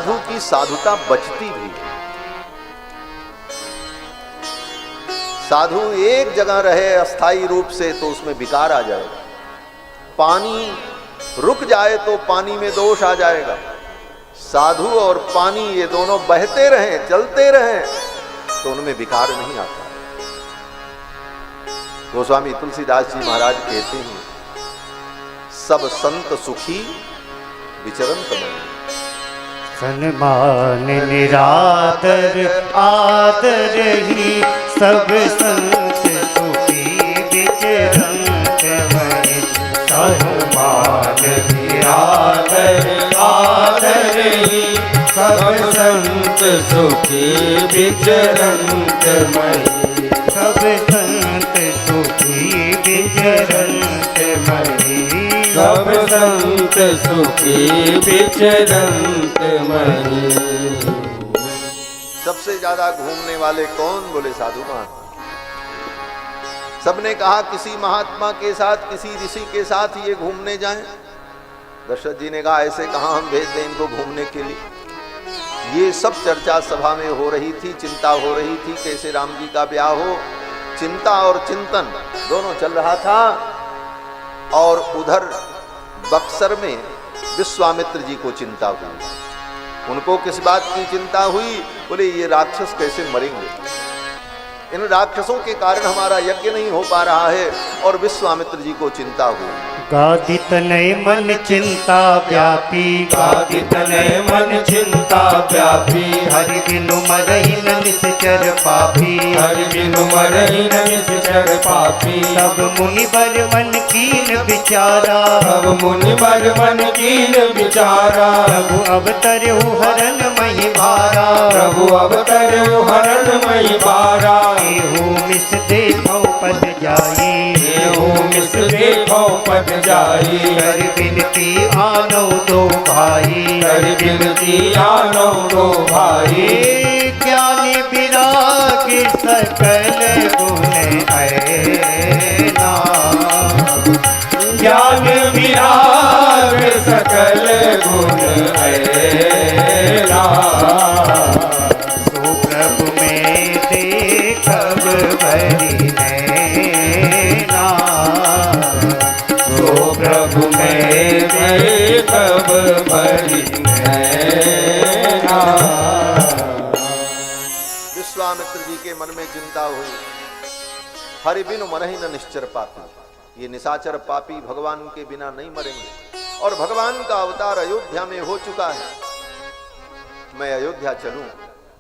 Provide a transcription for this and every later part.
साधु की साधुता बचती भी है। साधु एक जगह रहे अस्थायी रूप से तो उसमें विकार आ जाएगा। पानी रुक जाए तो पानी में दोष आ जाएगा। साधु और पानी ये दोनों बहते रहें, चलते रहें तो उनमें विकार नहीं आता। गोस्वामी तुलसीदास जी महाराज कहते हैं, सब संत सुखी विचरंत मन। सन्मान निरादर आदर ही सब संत सुखी विचरंत मन। सन्मान निरादर आदर ही सब संत सुखी विचरंत मन। सब संत सुखी विचरंत मन। सब संत सुखी विचरंत महि। सबसे ज्यादा घूमने वाले कौन? बोले साधु महात्मा। सबने कहा किसी महात्मा के साथ, किसी ऋषि के साथ ये घूमने जाएं। दशरथ जी ने कहा ऐसे कहां हम भेज दें इनको घूमने के लिए। ये सब चर्चा सभा में हो रही थी, चिंता हो रही थी कैसे राम जी का ब्याह हो। चिंता और चिंतन दोनों चल रहा था। और उधर बक्सर में विश्वामित्र जी को चिंता हुई। उनको किस बात की चिंता हुई? बोले ये राक्षस कैसे मरेंगे, इन राक्षसों के कारण हमारा यज्ञ नहीं हो पा रहा है। और विश्वामित्र जी को चिंता हुई। गादित नय मन चिंता व्यापी। गादित नय मन चिंता व्यापी। हरि बिनु मरहि न निश्चर पापी। हरि बिनु मरहि न निश्चर पापी। तब मुनि बर मन कीन विचारा। तब मुनि बर मन कीन विचारा। प्रभु अवतरहु हरन महि भारा। प्रभु अवतरहु हरन महि भारा। एहू मिस देखौ पद जाई। एहू मिस देखौ पद जाई। कर बिनती आनो दो भाई। कर बिनती आनो दो भाई। ज्ञानी विराग सकल गुण ऐना। ज्ञान विराग सकल गुण ऐना। सो प्रभु में देखब भरी नैना। सो प्रभु में देखब भरी नैना। विश्वामित्र जी के मन में चिंता हुई। हरि बिनु मरहि न निश्चर पापी। ये निशाचर पापी भगवान के बिना नहीं मरेंगे। और भगवान का अवतार अयोध्या में हो चुका है। मैं अयोध्या चलूं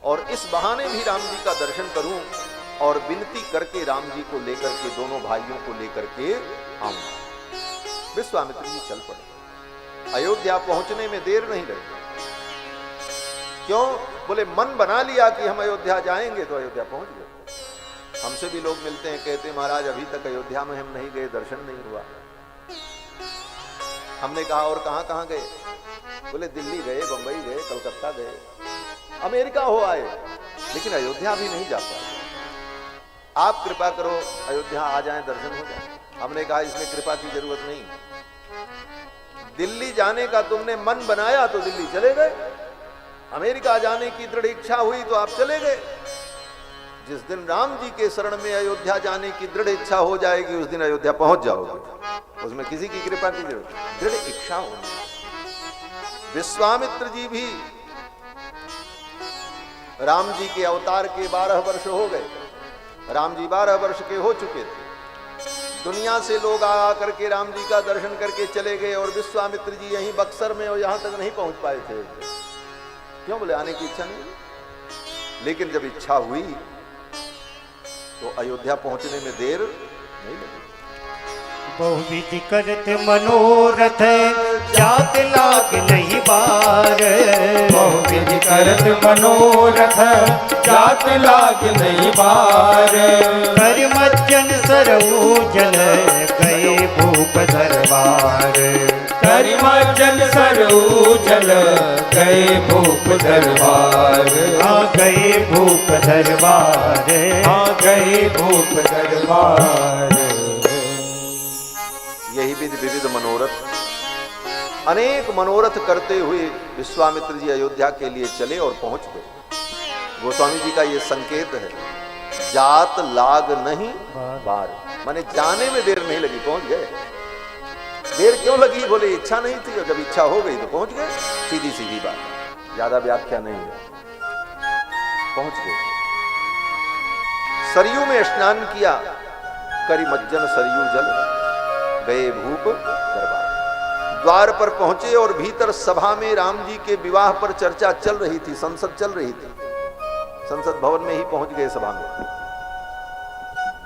और इस बहाने भी राम जी का दर्शन करूं और विनती करके राम जी को लेकर के, दोनों भाइयों को लेकर के आऊं। विश्वामित्र जी चल पड़े। अयोध्या पहुंचने में देर नहीं लगी। क्यों? बोले मन बना लिया कि हम अयोध्या जाएंगे तो अयोध्या पहुंच गए। हमसे भी लोग मिलते हैं, कहते महाराज अभी तक अयोध्या में हम नहीं गए, दर्शन नहीं हुआ। हमने कहा और कहां कहां गए? बोले दिल्ली गए, बंबई गए, कलकत्ता गए, अमेरिका हो आए, लेकिन अयोध्या भी नहीं जा पाए। आप कृपा करो अयोध्या आ जाएं, दर्शन हो जाए। हमने कहा इसमें कृपा की जरूरत नहीं। दिल्ली जाने का तुमने मन बनाया तो दिल्ली चले गए। अमेरिका जाने की दृढ़ इच्छा हुई तो आप चले गए। जिस दिन राम जी के शरण में अयोध्या जाने की दृढ़ इच्छा हो जाएगी उस दिन अयोध्या पहुंच जाओगे। उसमें किसी की कृपा की जरूरत नहीं, दृढ़ इच्छा होनी। विश्वामित्र जी भी राम जी के अवतार के 12 वर्ष हो गए। राम जी 12 वर्ष के हो चुके थे। दुनिया से लोग आ करके राम जी का दर्शन करके चले गए और विश्वामित्र जी यहीं बक्सर में और यहां तक नहीं पहुंच पाए थे। क्यों? बोले आने की इच्छा नहीं। लेकिन जब इच्छा हुई तो अयोध्या पहुंचने में देर नहीं लगी। बहुविधि करत मनोरथ जात लाग नहीं बार। बहुविधि करत मनोरथ जात लाग नहीं बार। कर मज्जन सरऊ जल गए भूप दरबार। कर मज्जन सरऊ जल गए भूप दरबार। आ गए भूप दरबार। आ गए भूप दरबार। यही विधि विविध मनोरथ अनेक मनोरथ करते हुए विश्वामित्र जी अयोध्या के लिए चले और पहुंच गए। गोस्वामी जी का यह संकेत है, जात लाग नहीं बार, माने जाने में देर नहीं लगी, पहुंच गए। देर क्यों लगी? बोले इच्छा नहीं थी, और जब इच्छा हो गई तो पहुंच गए। सीधी सीधी बात, ज्यादा व्याख्या नहीं है, पहुंच गए। सरयू में स्नान किया, करिमज्जन सरयू जल, गए भूप दरबार। द्वार पर पहुंचे और भीतर सभा में राम जी के विवाह पर चर्चा चल रही थी, संसद चल रही थी। संसद भवन में ही पहुंच गए सभा में।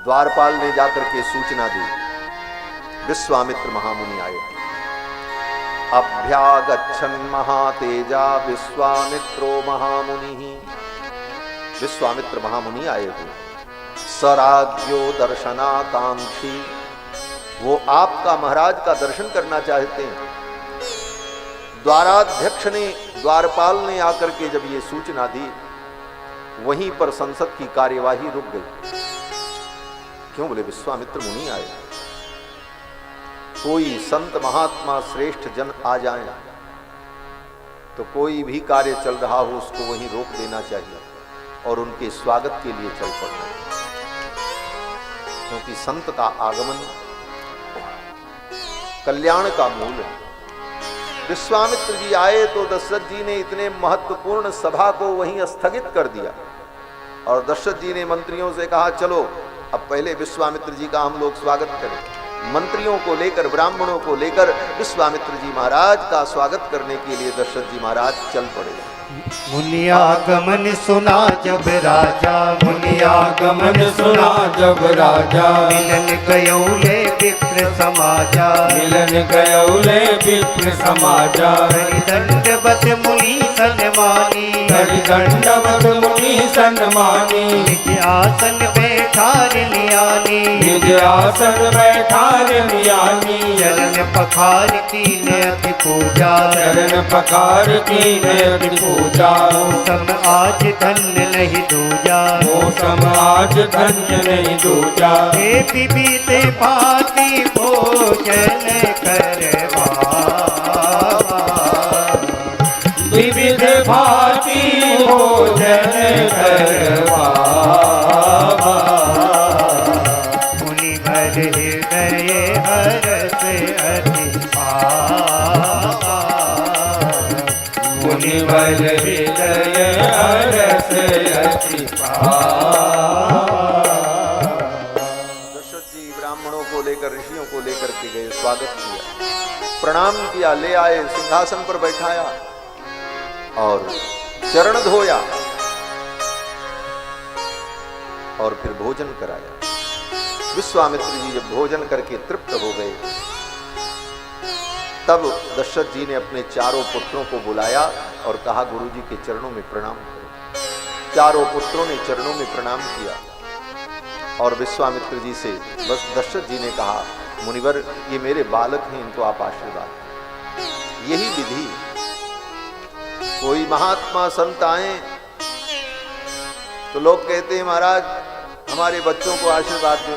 द्वारपाल ने जाकर के सूचना दी, विश्वामित्र महामुनि आए। अभ्यागच्छन् महातेजा विश्वामित्रो महामुनि। विश्वामित्र महामुनि आए थे। सराज्यो दर्शनाकांक्षी, वो आपका महाराज का दर्शन करना चाहते हैं। द्वाराध्यक्ष ने, द्वारपाल ने आकर के जब ये सूचना दी, वहीं पर संसद की कार्यवाही रुक गई। क्यों? बोले विश्वामित्र मुनि आए। कोई संत महात्मा श्रेष्ठ जन आ जाएं तो कोई भी कार्य चल रहा हो उसको वहीं रोक देना चाहिए और उनके स्वागत के लिए चल पड़ना चाहिए, क्योंकि संत का आगमन कल्याण का मूल है। विश्वामित्र जी आए तो दशरथ जी ने इतने महत्वपूर्ण सभा को वहीं स्थगित कर दिया और दशरथ जी ने मंत्रियों से कहा, चलो अब पहले विश्वामित्र जी का हम लोग स्वागत करें। मंत्रियों को लेकर, ब्राह्मणों को लेकर विश्वामित्र जी महाराज का स्वागत करने के लिए दशरथ जी महाराज चल पड़े। मुनियागमन सुना जब राजा, मुनियागमन सुना जब राजा, मिलन गयौले विप्र समाजा, मिलन गयौले विप्र समाजा। हरिदंडवत मुनि सन्मानी, हरिदंडवत मुनि सन्मानी, निज आसन बैठार लियानी, निज आसन बैठार लियानी। चरण पखार की अति पूजा, चरण पखार की अति पूजा। मौसम आज धन्य नहीं दूजा, मौसम आज धन्य नहीं दूजा। हे विविध भांति भोजन करवा, विविध भांति भोजन करवा। मुनिवर हृदय हरस अति पावा, मुनिवर हृदय हरस अति पावा। दशरथ जी ब्राह्मणों को लेकर, ऋषियों को लेकर के गए, स्वागत किया, प्रणाम किया, ले आए, सिंहासन पर बैठाया और चरण धोया और फिर भोजन कराया। विश्वामित्र जी जब भोजन करके तृप्त हो गए, तब दशरथ जी ने अपने चारों पुत्रों को बुलाया और कहा, गुरुजी के चरणों में प्रणाम करो। चारों पुत्रों ने चरणों में प्रणाम किया और विश्वामित्र जी से बस दशरथ जी ने कहा, मुनिवर ये मेरे बालक हैं, इनको आप आशीर्वाद दें। यही विधि, कोई महात्मा संत आए तो लोग कहते हैं महाराज हमारे बच्चों को आशीर्वाद दो।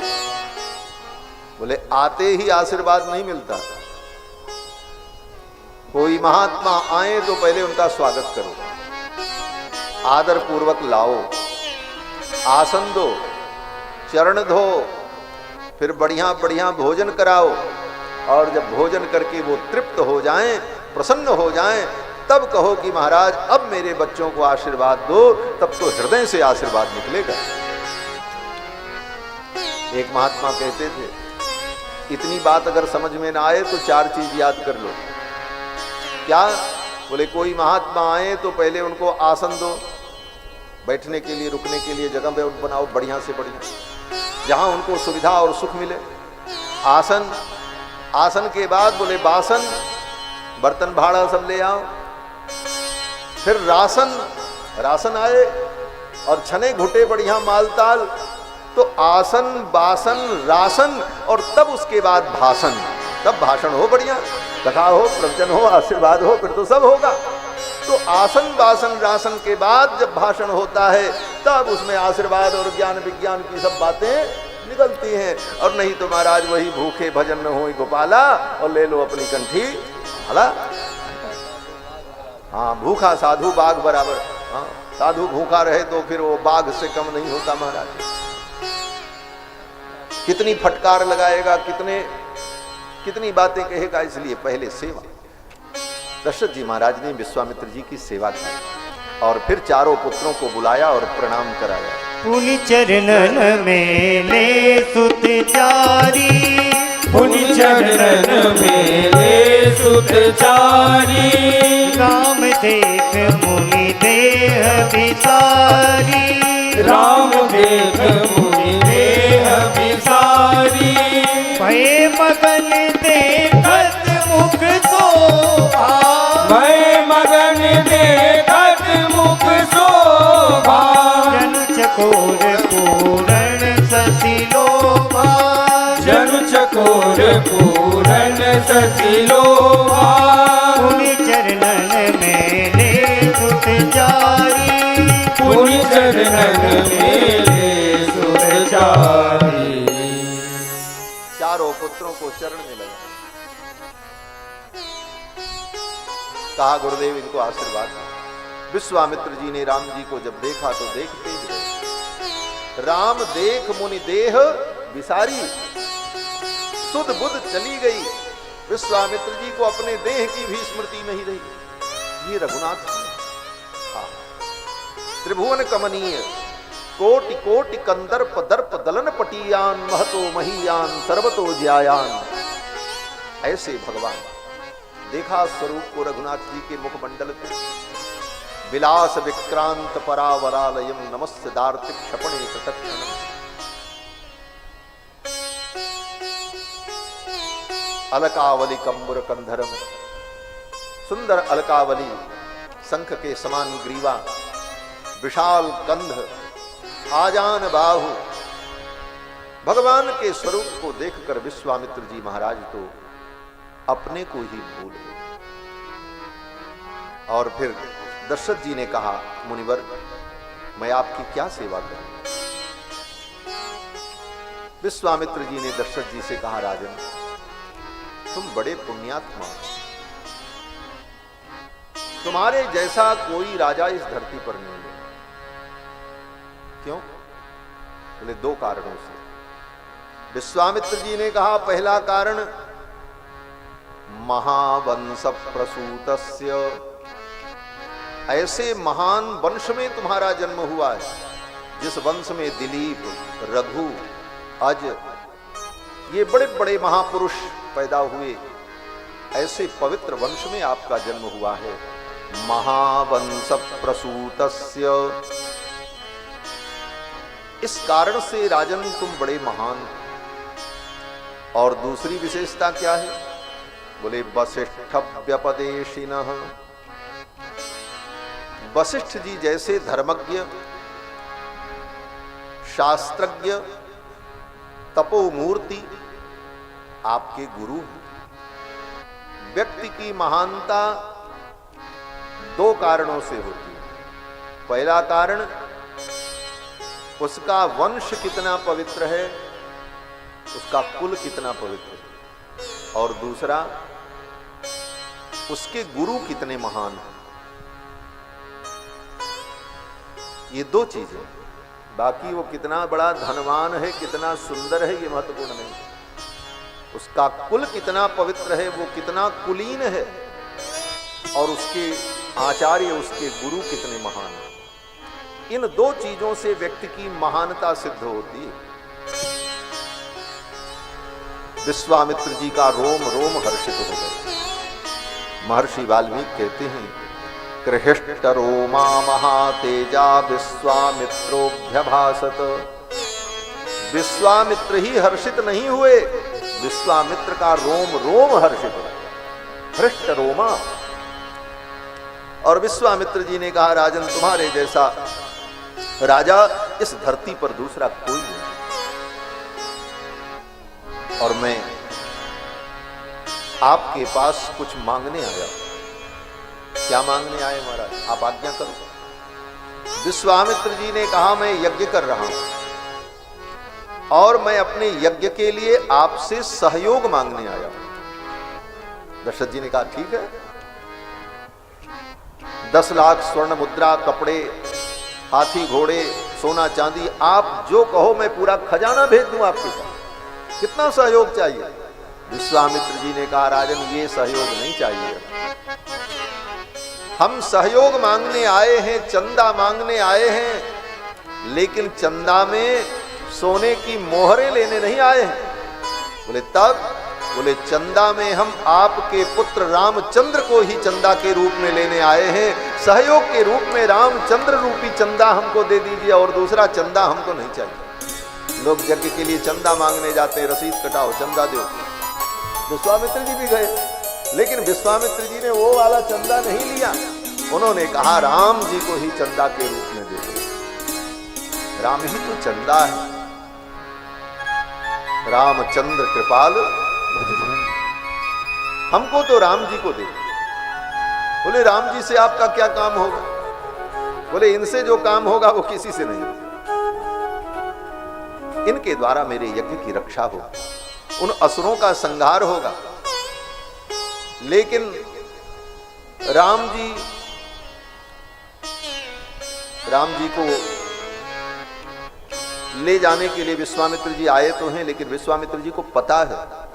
बोले आते ही आशीर्वाद नहीं मिलता। कोई महात्मा आए तो पहले उनका स्वागत करो, आदर पूर्वक लाओ, आसन दो, चरण धो, फिर बढ़िया बढ़िया भोजन कराओ और जब भोजन करके वो तृप्त हो जाएं, प्रसन्न हो जाएं, तब कहो कि महाराज अब मेरे बच्चों को आशीर्वाद दो, तब तो हृदय से आशीर्वाद निकलेगा। एक महात्मा कहते थे, इतनी बात अगर समझ में ना आए तो 4 चीज याद कर लो। क्या? बोले कोई महात्मा आए तो पहले उनको आसन दो, बैठने के लिए, रुकने के लिए जगह बनाओ बढ़िया से बढ़िया, जहां उनको सुविधा और सुख मिले। आसन, आसन के बाद बोले बासन, बर्तन भाड़ा सब ले आओ। फिर राशन, राशन आए और छने घुटे बढ़िया मालताल, तो आसन, बासन, राशन और तब उसके बाद भाषण, तब भाषण हो बढ़िया, कथा हो, प्रवचन हो, आशीर्वाद हो, फिर तो सब होगा। तो आसन, बासन, राशन के बाद जब भाषण होता है तब उसमें आशीर्वाद और ज्ञान विज्ञान की सब बातें निकलती हैं। और नहीं तो महाराज वही भूखे भजन न हो गोपाला और ले लो अपनी कंठी भला हाँ, भूखा साधु बाघ बराबर। हाँ, साधु भूखा रहे तो फिर वो बाघ से कम नहीं होता महाराज। कितनी फटकार लगाएगा, कितनी बातें कहेगा, इसलिए पहले सेवा। दशरथ जी महाराज ने विश्वामित्र जी की सेवा की और फिर चारों पुत्रों को बुलाया और प्रणाम कराया। पुनि चरणन में ले सुत चारी, पुनि चरणन में ले सुत चारी, राम देख मुनि देह बिसारी, राम देख मुनि देह बिसारी, भय मगन देखत मुख शोभा, मैं मगन देखत मुख शोभा, जनु चकोर पूरण शशि लोभा, जनु चकोर पूरन शशि लोभा, पुनि चरणन में ले सुत चारी, पुनि चरणन में ले सुत चारी। चारों पुत्रों को चरण में लगा, कहा गुरुदेव इनको आशीर्वाद। विश्वामित्र जी ने राम जी को जब देखा तो देखते ही रहे। राम देख मुनि देह बिसारी, सुध बुध चली गई। विश्वामित्र जी को अपने देह की भी स्मृति नहीं रही। ये रघुनाथ त्रिभुवन कमनीय, कोटि कोटि कंदर्प दर्प दलन पटियान, महतो महीयान सर्वतो ज्यायान। ऐसे भगवान देखा स्वरूप को रघुनाथ जी के मुखमंडल पे। विलास विक्रांत परावरालयम नमस्य दार्तिक क्षपणे कृतक्षणम। अलकावली कंबुर कंधरम, सुंदर अलकावली, शंख के समान ग्रीवा, विशाल कंध, आजान बाहु। भगवान के स्वरूप को देखकर विश्वामित्र जी महाराज तो अपने को ही भूल गए। और फिर दशरथ जी ने कहा, मुनिवर मैं आपकी क्या सेवा करूं? विश्वामित्र जी ने दशरथ जी से कहा, राजन तुम बड़े पुण्यात्मा, तुम्हारे जैसा कोई राजा इस धरती पर नहीं है। क्यों? बोले दो कारणों से। विश्वामित्र जी ने कहा, पहला कारण महावंश प्रसूतस्य, ऐसे महान वंश में तुम्हारा जन्म हुआ है जिस वंश में दिलीप, रघु, अज, ये बड़े बड़े महापुरुष पैदा हुए। ऐसे पवित्र वंश में आपका जन्म हुआ है। महावंश प्रसूतस्य, इस कारण से राजन तुम बड़े महान। और दूसरी विशेषता क्या है? बोले वशिष्ठ व्यपदेशिनः, वशिष्ठ जी जैसे धर्मज्ञ, शास्त्रज्ञ, तपोमूर्ति आपके गुरु हैं। व्यक्ति की महानता दो कारणों से होती है। पहला कारण उसका वंश कितना पवित्र है, उसका कुल कितना पवित्र है, और दूसरा उसके गुरु कितने महान हैं। ये दो चीजें, बाकी वो कितना बड़ा धनवान है, कितना सुंदर है, ये महत्वपूर्ण नहीं। उसका कुल कितना पवित्र है, वो कितना कुलीन है, और उसके आचार्य, उसके गुरु कितने महान हैं। इन दो चीजों से व्यक्ति की महानता सिद्ध होती है। विश्वामित्र जी का रोम रोम हर्षित हो गया। महर्षि वाल्मीकि कहते हैं, कृहिष्ट रोमा महातेजा विश्वामित्रोभ्यभासत। विश्वामित्र ही हर्षित नहीं हुए, विश्वामित्र का रोम रोम हर्षित हो। हृष्ट रोमा। और विश्वामित्र जी ने कहा, राजन तुम्हारे जैसा राजा इस धरती पर दूसरा कोई नहीं, और मैं आपके पास कुछ मांगने आया। क्या मांगने आए महाराज? आप आज्ञा करो। विश्वामित्र जी ने कहा, मैं यज्ञ कर रहा हूं और मैं अपने यज्ञ के लिए आपसे सहयोग मांगने आया। दशरथ जी ने कहा ठीक है, 10 लाख स्वर्ण मुद्रा, कपड़े, हाथी घोड़े, सोना चांदी, आप जो कहो मैं पूरा खजाना भेज दूं आपके साथ। कितना सहयोग चाहिए? विश्वामित्र जी ने कहा राजन ये सहयोग नहीं चाहिए, हम सहयोग मांगने आए हैं, चंदा मांगने आए हैं, लेकिन चंदा में सोने की मोहरें लेने नहीं आए हैं। बोले तब? बोले चंदा में हम आपके पुत्र रामचंद्र को ही चंदा के रूप में लेने आए हैं, सहयोग के रूप में रामचंद्र रूपी चंदा हमको दे दीजिए, और दूसरा चंदा हमको नहीं चाहिए। लोग यज्ञ के लिए चंदा मांगने जाते हैं, रसीद कटाओ, चंदा दो। विश्वामित्र जी भी गए, लेकिन विश्वामित्र जी ने वो वाला चंदा नहीं लिया। उन्होंने कहा राम जी को ही चंदा के रूप में दे दो, राम ही तो चंदा है। रामचंद्र कृपाल हमको तो राम जी को दे। बोले राम जी से आपका क्या काम होगा? बोले इनसे जो काम होगा वो किसी से नहीं, इनके द्वारा मेरे यज्ञ की रक्षा होगा, उन असुरों का संहार होगा। लेकिन राम जी को ले जाने के लिए विश्वामित्र जी आए तो हैं, लेकिन विश्वामित्र जी को पता है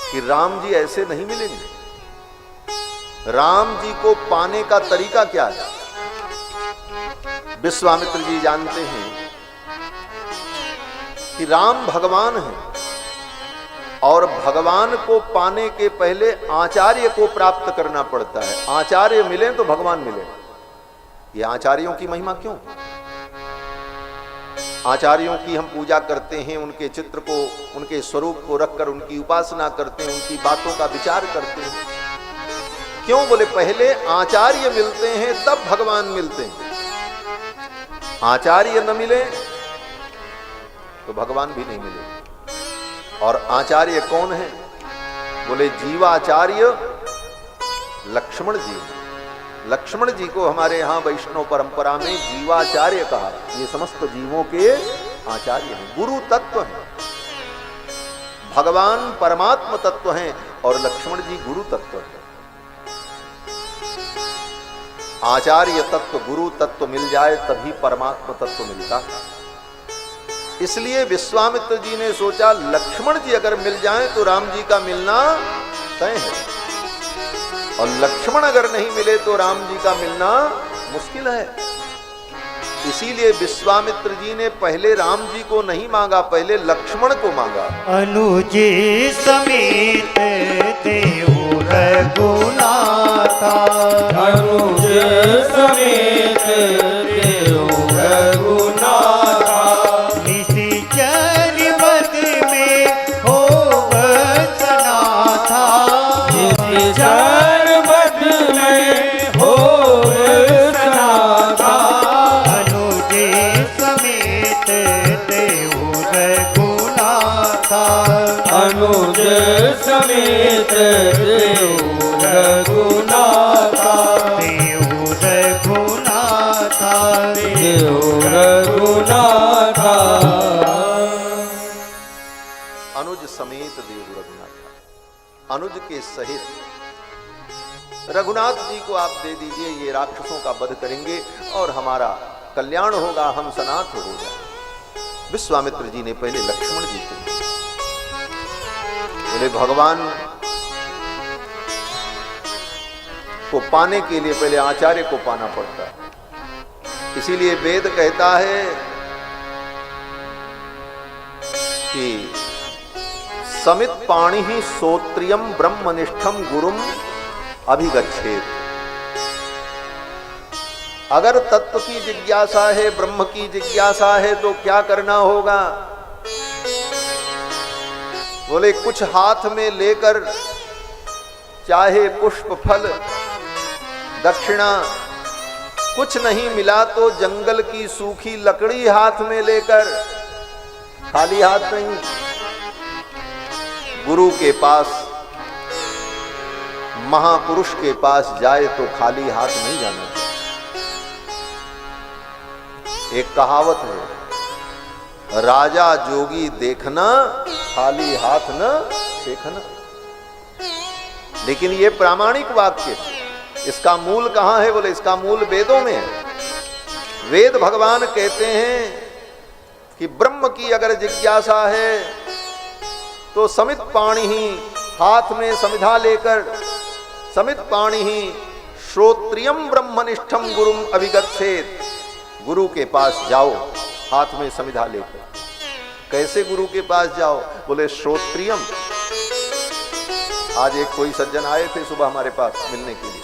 कि राम जी ऐसे नहीं मिलेंगे। राम जी को पाने का तरीका क्या है? विश्वामित्र जी जानते हैं कि राम भगवान हैं, और भगवान को पाने के पहले आचार्य को प्राप्त करना पड़ता है। आचार्य मिले तो भगवान मिले। ये आचार्यों की महिमा क्यों? आचार्यों की हम पूजा करते हैं, उनके चित्र को, उनके स्वरूप को रखकर उनकी उपासना करते हैं, उनकी बातों का विचार करते हैं। क्यों? बोले पहले आचार्य मिलते हैं तब भगवान मिलते हैं। आचार्य न मिले तो भगवान भी नहीं मिले। और आचार्य कौन है? बोले जीवाचार्य लक्ष्मण जी। लक्ष्मण जी को हमारे यहाँ वैष्णव परंपरा में जीवाचार्य कहा। ये समस्त जीवों के आचार्य हैं, गुरु तत्व हैं। भगवान परमात्म तत्व हैं और लक्ष्मण जी गुरु तत्व हैं। आचार्य तत्व, गुरु तत्व मिल जाए तभी परमात्म तत्व मिलता है। इसलिए विश्वामित्र जी ने सोचा लक्ष्मण जी अगर मिल जाएं तो राम जी का मिलना तय है, और लक्ष्मण अगर नहीं मिले तो राम जी का मिलना मुश्किल है। इसीलिए विश्वामित्र जी ने पहले राम जी को नहीं मांगा, पहले लक्ष्मण को मांगा। अनुजी समेत देव रघुनाथा, अनुज समेत देव रघुनाथा, निशिचर बद में होव सनाथा, निशिचर बद में होव सनाथा, अनुजे समेत देव रघुनाथा, अनुज समेत देव रघुनाथा, देव रघुनाथा, देव रघुनाथा। अनुज समेत देव रघुनाथ, अनुज के सहित रघुनाथ जी को आप दे दीजिए, ये राक्षसों का वध करेंगे और हमारा कल्याण होगा, हम सनाथ हो जाए। विश्वामित्र जी ने पहले लक्ष्मण जी को बोले भगवान को पाने के लिए पहले आचार्य को पाना पड़ता है। इसीलिए वेद कहता है कि समित पाणी ही सोत्रियम ब्रह्मनिष्ठम गुरुम अभिगच्छेत। अगर तत्व की जिज्ञासा है, ब्रह्म की जिज्ञासा है तो क्या करना होगा? बोले कुछ हाथ में लेकर, चाहे पुष्प फल दक्षिणा, कुछ नहीं मिला तो जंगल की सूखी लकड़ी हाथ में लेकर, खाली हाथ नहीं। गुरु के पास, महापुरुष के पास जाए तो खाली हाथ नहीं जाना चाहिए। एक कहावत है, राजा जोगी देखना, खाली हाथ न फेंकना। लेकिन ये प्रामाणिक वाक्य, इसका मूल कहां है? बोले इसका मूल वेदों में है। वेद भगवान कहते हैं कि ब्रह्म की अगर जिज्ञासा है तो समित पाणि ही, हाथ में समिधा लेकर, समित पाणि ही श्रोत्रियम ब्रह्मनिष्ठम गुरुम अभिगच्छेत। गुरु के पास जाओ हाथ में समिधा लेकर। कैसे गुरु के पास जाओ? बोले श्रोत्रियम। आज एक कोई सज्जन आए थे सुबह हमारे पास मिलने के लिए।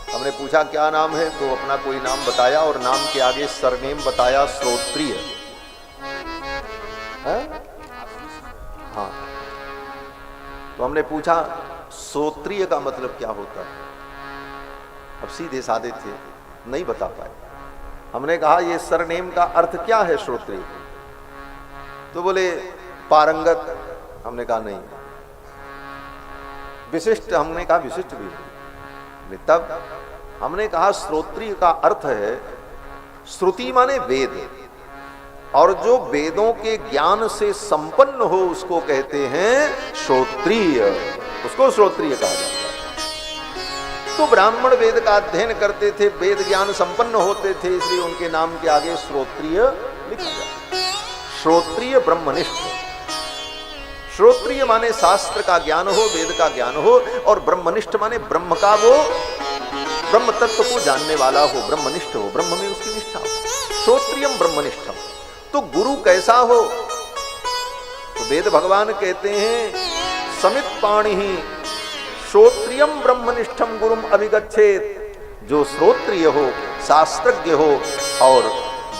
हमने पूछा क्या नाम है, तो अपना कोई नाम बताया और नाम के आगे सरनेम बताया श्रोत्रिय। हाँ, तो हमने पूछा श्रोत्रिय का मतलब क्या होता है? अब सीधे साधे थे, नहीं बता पाए। हमने कहा ये सरनेम का अर्थ क्या है श्रोत्रिय? तो बोले पारंगत। हमने कहा नहीं। विशिष्ट? हमने कहा विशिष्ट भी नहीं। तब हमने कहा श्रोत्रिय का अर्थ है, श्रुति माने वेद, और जो वेदों के ज्ञान से संपन्न हो उसको कहते हैं श्रोत्रिय, उसको श्रोत्रिय कहा जाता है। तो ब्राह्मण वेद का अध्ययन करते थे, वेद ज्ञान संपन्न होते थे, इसलिए उनके नाम के आगे श्रोत्रिय लिखा जाता है। श्रोत्रिय ब्रह्मनिष्ठ। श्रोत्रिय माने शास्त्र का ज्ञान हो, वेद का ज्ञान हो, और ब्रह्मनिष्ठ माने ब्रह्म का वो ब्रह्म तत्व को जानने वाला हो, ब्रह्मनिष्ठ हो, ब्रह्म में उसकी निष्ठा हो। श्रोत्रियम ब्रह्मनिष्ठम। तो गुरु कैसा हो? तो वेद भगवान कहते हैं समित पाणि ही श्रोत्रियम ब्रह्मनिष्ठम गुरुम अभिगच्छेत। जो श्रोत्रिय हो, शास्त्रज्ञ हो और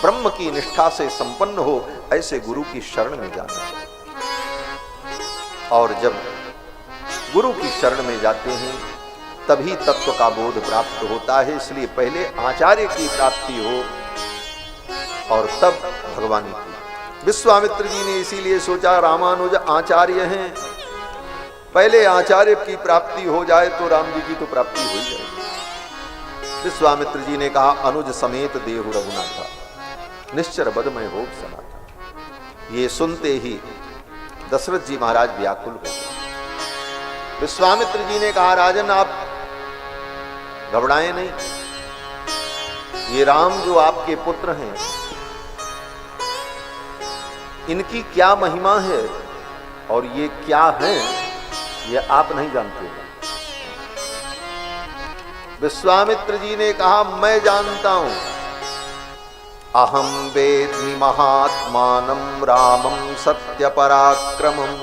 ब्रह्म की निष्ठा से संपन्न हो, ऐसे गुरु की शरण में जाना चाहिए। और जब गुरु की शरण में जाते हैं तभी तत्व का बोध प्राप्त होता है। इसलिए पहले आचार्य की प्राप्ति हो और तब भगवान की। विश्वामित्र जी ने इसीलिए सोचा रामानुज आचार्य हैं, पहले आचार्य की प्राप्ति हो जाए तो राम जी की तो प्राप्ति हो जाएगी। विश्वामित्र जी ने कहा अनुज समेत देहु रघुनाथा, निश्चर बदमय हो सनाथा। ये सुनते ही दशरथ जी महाराज व्याकुल हो गए। विश्वामित्र जी ने कहा राजन आप घबराएं नहीं, ये राम जो आपके पुत्र हैं इनकी क्या महिमा है और ये क्या है ये आप नहीं जानते। विश्वामित्र जी ने कहा मैं जानता हूं, अहम वेद्मि महात्मानं रामं सत्य पराक्रमम्।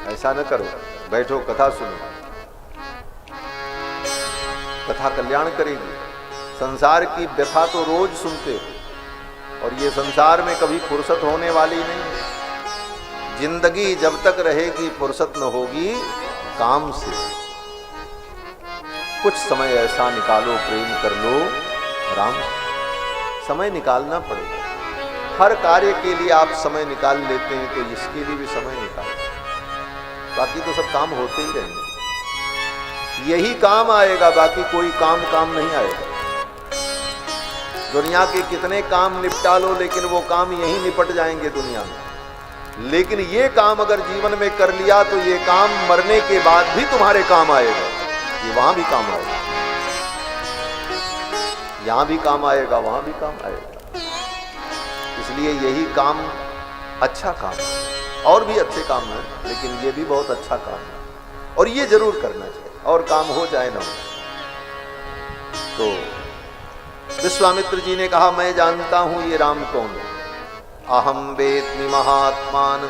ऐसा न करो, बैठो कथा सुनो। कथा कल्याण करेगी। संसार की व्यथा तो रोज सुनते हो और ये संसार में कभी फुर्सत होने वाली नहीं। जिंदगी जब तक रहेगी फुर्सत न होगी काम से। कुछ समय ऐसा निकालो, प्रेम कर लो राम। समय निकालना पड़ेगा। हर कार्य के लिए आप समय निकाल लेते हैं तो इसके लिए भी समय निकालो, बाकी तो सब काम होते ही रहेंगे। यही काम आएगा, बाकी कोई काम नहीं आएगा। दुनिया के कितने काम निपटा लो लेकिन वो काम यही निपट जाएंगे दुनिया में। लेकिन ये काम अगर जीवन में कर लिया तो ये काम मरने के बाद भी तुम्हारे काम आएगा। ये वहां भी काम आएगा, यहां भी काम आएगा, वहां भी काम आएगा। इसलिए यही काम अच्छा काम है। और भी अच्छे काम है लेकिन ये भी बहुत अच्छा काम है। और ये जरूर करना चाहिए, और काम हो जाए ना हो। तो विश्वामित्र जी ने कहा, मैं जानता हूं ये राम कौन है। अहम वेत्मि महात्मान,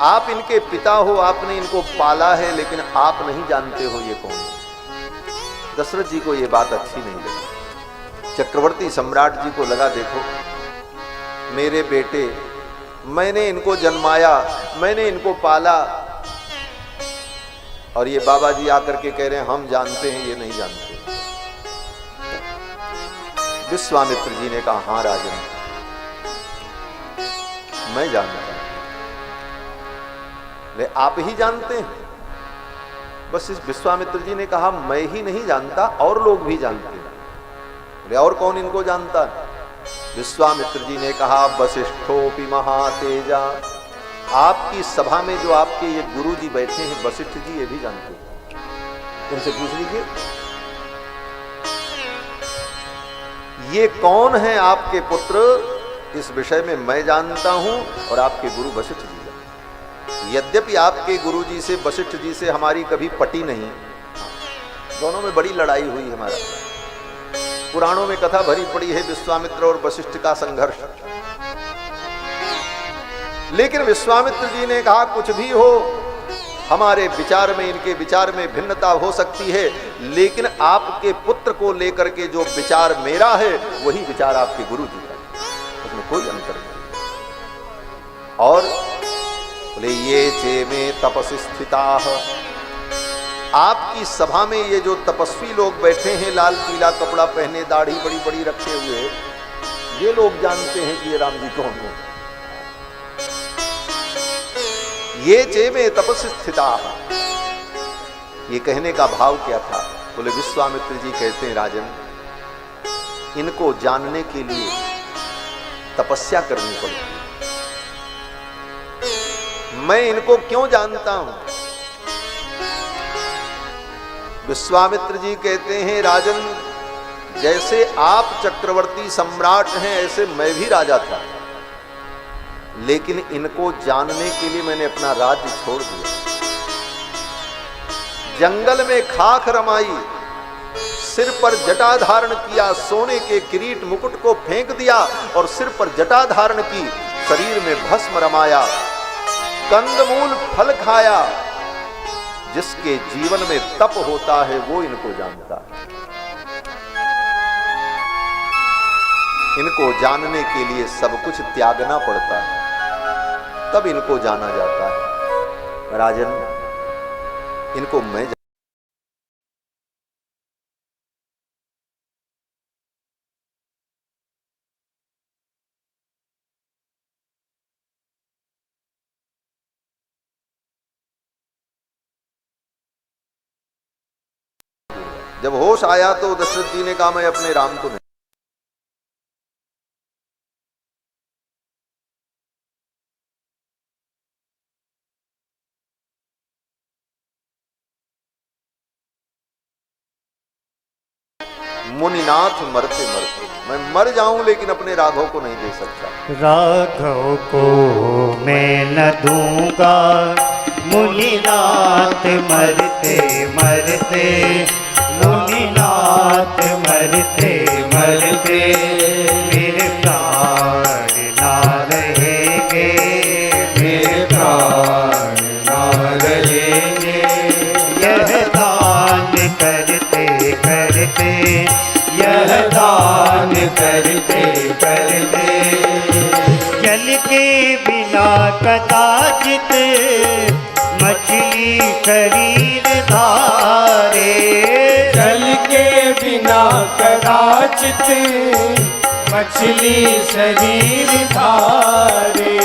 आप इनके पिता हो, आपने इनको पाला है, लेकिन आप नहीं जानते हो ये कौन है। दशरथ जी को ये बात अच्छी नहीं लगी। चक्रवर्ती सम्राट जी को लगा, देखो मेरे बेटे, मैंने इनको जन्माया, मैंने इनको पाला, और ये बाबा जी आकर के कह रहे हैं हम जानते हैं, ये नहीं जानते। विश्वामित्र जी ने कहा, हां राजन, मैं जानता हूं, ले आप ही जानते हैं। बस इस विश्वामित्र जी ने कहा, मैं ही नहीं जानता, और लोग भी जानते हैं। ले और कौन इनको जानता है? विश्वामित्र जी ने कहा, वशिष्ठोपि महातेजा, आपकी सभा में जो आपके ये गुरु जी बैठे हैं वशिष्ठ जी, ये भी जानते हैं, उनसे पूछ लीजिए ये कौन है आपके पुत्र। इस विषय में मैं जानता हूं और आपके गुरु वशिष्ठ जी जानते। यद्यपि आपके गुरु जी से, वशिष्ठ जी से हमारी कभी पटी नहीं, दोनों में बड़ी लड़ाई हुई हमारा। पुराणों में कथा भरी पड़ी है विश्वामित्र और वशिष्ठ का संघर्ष। लेकिन विश्वामित्र जी ने कहा, कुछ भी हो, हमारे विचार में, इनके विचार में भिन्नता हो सकती है, लेकिन आपके पुत्र को लेकर के जो विचार मेरा है वही विचार आपके गुरु जी का, उसमें कोई अंतर नहीं। और बोले, ये चे में तपस्वी स्थिता, आपकी सभा में ये जो तपस्वी लोग बैठे हैं, लाल पीला कपड़ा पहने, दाढ़ी बड़ी बड़ी रखे हुए, ये लोग जानते हैं कि ये राम जी कौन है। ये चे में तपस्वी स्थिता, ये कहने का भाव क्या था? बोले, विश्वामित्र जी कहते हैं, राजन, इनको जानने के लिए तपस्या करनी पड़ती है। मैं इनको क्यों जानता हूं? विश्वामित्र जी कहते हैं, राजन, जैसे आप चक्रवर्ती सम्राट हैं, ऐसे मैं भी राजा था, लेकिन इनको जानने के लिए मैंने अपना राज्य छोड़ दिया। जंगल में खाक रमाई, सिर पर जटा धारण किया, सोने के किरीट मुकुट को फेंक दिया और सिर पर जटा धारण की, शरीर में भस्म रमाया, कंदमूल फल खाया। जिसके जीवन में तप होता है वो इनको जानता है। इनको जानने के लिए सब कुछ त्यागना पड़ता है, तब इनको जाना जाता है। राजन, इनको मैं जब होश आया तो दशरथ जी ने कहा, मैं अपने राम को नहीं। मुनिनाथ मरते मरते, मैं मर जाऊं लेकिन अपने राघव को नहीं दे सकता। राघव को मैं न दूंगा, मुनिनाथ मरते मरते, मुनिनाथ मरते मरते, मेरे प्राण ना रहेंगे, मेरे प्राण ना रहेंगे। यह दान करते करते, यह दान करते करते, जल के बिना कदाचित मछली शरीर धारे, जल के बिना कदाचित मछली शरीर धारे।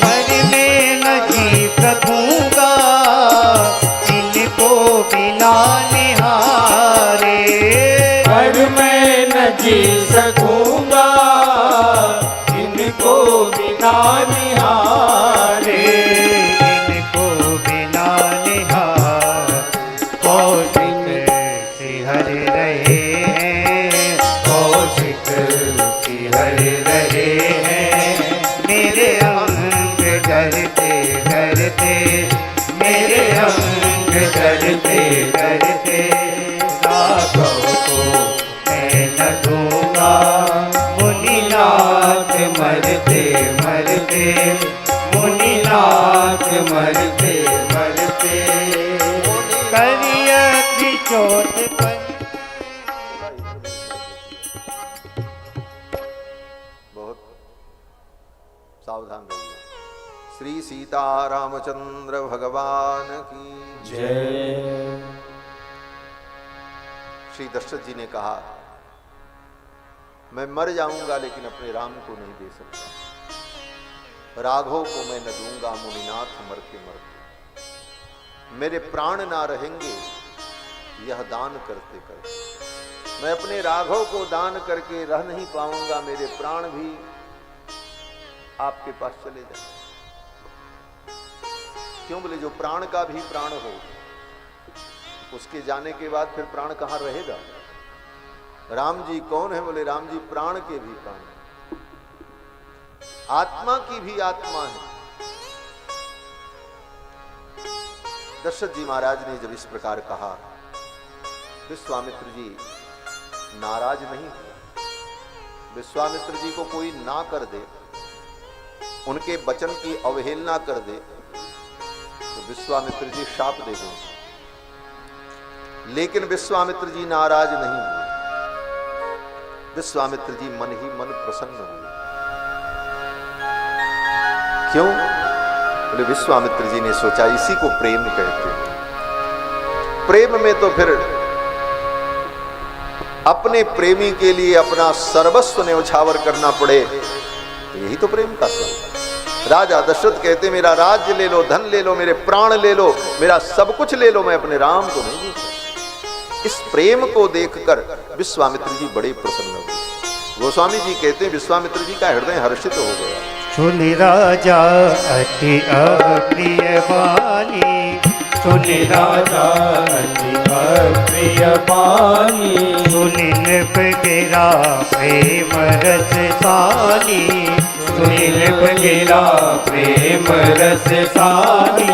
पर मैं न जी सकूंगा इनको बिना निहारे, पर मैं न जी सकूंगा इनको बिना निहारे। इनको बिना निहार कौशिक सिहर रहे हैं, कौशिक सिहर रहे हैं। मेरे अंग डरते डरते, मेरे अंग मरते मरते मुनिनाथ मरते मरते करिया की चोट पर। बहुत सावधान रहिए। श्री सीता रामचंद्र भगवान की जय। श्री दशरथ जी ने कहा, मैं मर जाऊंगा लेकिन अपने राम को नहीं दे सकता। राघव को मैं न दूंगा मुनिनाथ मरते मरते। मेरे प्राण ना रहेंगे यह दान करते करते। मैं अपने राघव को दान करके रह नहीं पाऊंगा, मेरे प्राण भी आपके पास चले जाए। क्यों? बोले जो प्राण का भी प्राण हो, उसके जाने के बाद फिर प्राण कहां रहेगा? राम जी कौन है? बोले राम जी प्राण के भी प्राण है, आत्मा की भी आत्मा है। दशरथ जी महाराज ने जब इस प्रकार कहा, विश्वामित्र जी नाराज नहीं हुए। विश्वामित्र जी को कोई ना कर दे, उनके वचन की अवहेलना कर दे, तो विश्वामित्र जी शाप दे देंगे। लेकिन विश्वामित्र जी नाराज नहीं हुए। विश्वामित्र जी मन ही मन प्रसन्न हुए। क्यों? बोले विश्वामित्र जी ने सोचा इसी को प्रेम कहते हैं। प्रेम में तो फिर अपने प्रेमी के लिए अपना सर्वस्व न्यौछावर करना पड़े, यही तो प्रेम का स्वरूप है। राजा दशरथ कहते मेरा राज्य ले लो, धन ले लो, मेरे प्राण ले लो, मेरा सब कुछ ले लो, मैं अपने राम को नहीं दूंगा। इस प्रेम को देखकर विश्वामित्र जी बड़े प्रसन्न हुए। गोस्वामी जी कहते हैं विश्वामित्र जी का हृदय हर्षित हो गया। सुनि राजा अति अप्रिय बानी, सुनि राजा अति अप्रिय बानी, सुनि नृप गिरा प्रेम रस सानी, सुनि नृप गिरा प्रेम रस सानी,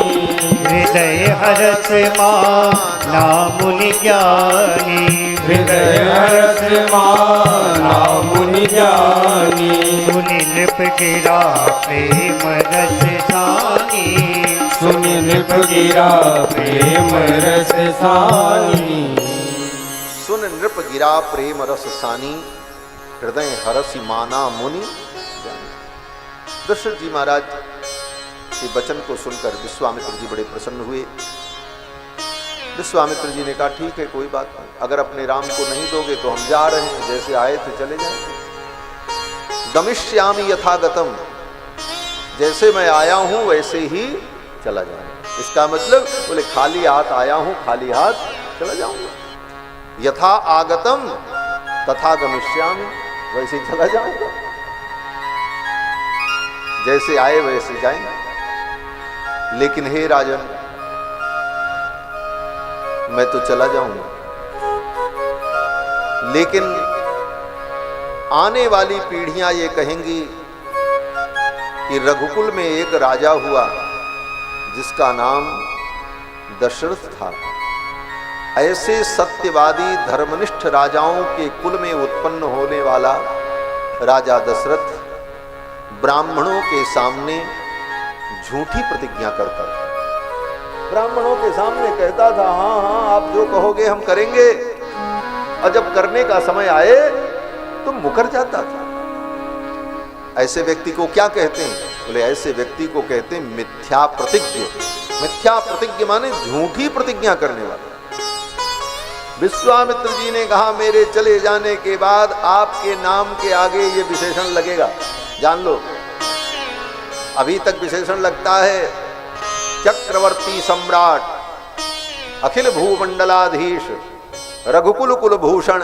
हृदय हरस माना मुनि ज्ञानी, हृदय हरस माना मुनि ज्ञानी, सुनि नृप गिरा प्रेम रस सानी, सुनि नृप गिरा प्रेम रस सानी, सुन नृप गिरा प्रेम रस सानी, हृदय हरसि माना मुनि। दशरथ जी महाराज के वचन को सुनकर विश्वामित्र जी बड़े प्रसन्न हुए। विश्वामित्र जी ने कहा ठीक है कोई बात नहीं, अगर अपने राम को नहीं दोगे तो हम जा रहे हैं, जैसे आए थे चले जाएंगे। गमिष्यामि यथागतम, जैसे मैं आया हूं वैसे ही चला जाऊंगा। इसका मतलब बोले खाली हाथ आया हूं खाली हाथ चला जाऊंगा। यथा आगतम तथा गमिष्यामि, वैसे ही चला जाऊंगा, जैसे आए वैसे जाएंगे। लेकिन हे राजन मैं तो चला जाऊंगा, लेकिन आने वाली पीढ़ियां ये कहेंगी कि रघुकुल में एक राजा हुआ जिसका नाम दशरथ था। ऐसे सत्यवादी धर्मनिष्ठ राजाओं के कुल में उत्पन्न होने वाला राजा दशरथ ब्राह्मणों के सामने झूठी प्रतिज्ञा करता था। ब्राह्मणों के सामने कहता था हाँ हाँ आप जो कहोगे हम करेंगे, और जब करने का समय आए तो मुकर जाता था। ऐसे व्यक्ति को क्या कहते हैं? बोले ऐसे व्यक्ति को कहते हैं मिथ्या प्रतिज्ञ। मिथ्या प्रतिज्ञ माने झूठी प्रतिज्ञा करने वाला। विश्वामित्र जी ने कहा मेरे चले जाने के बाद आपके नाम के आगे ये विशेषण लगेगा, जान लो। अभी तक विशेषण लगता है चक्रवर्ती सम्राट, अखिल भूमंडलाधीश, रघुकुल कुलभूषण,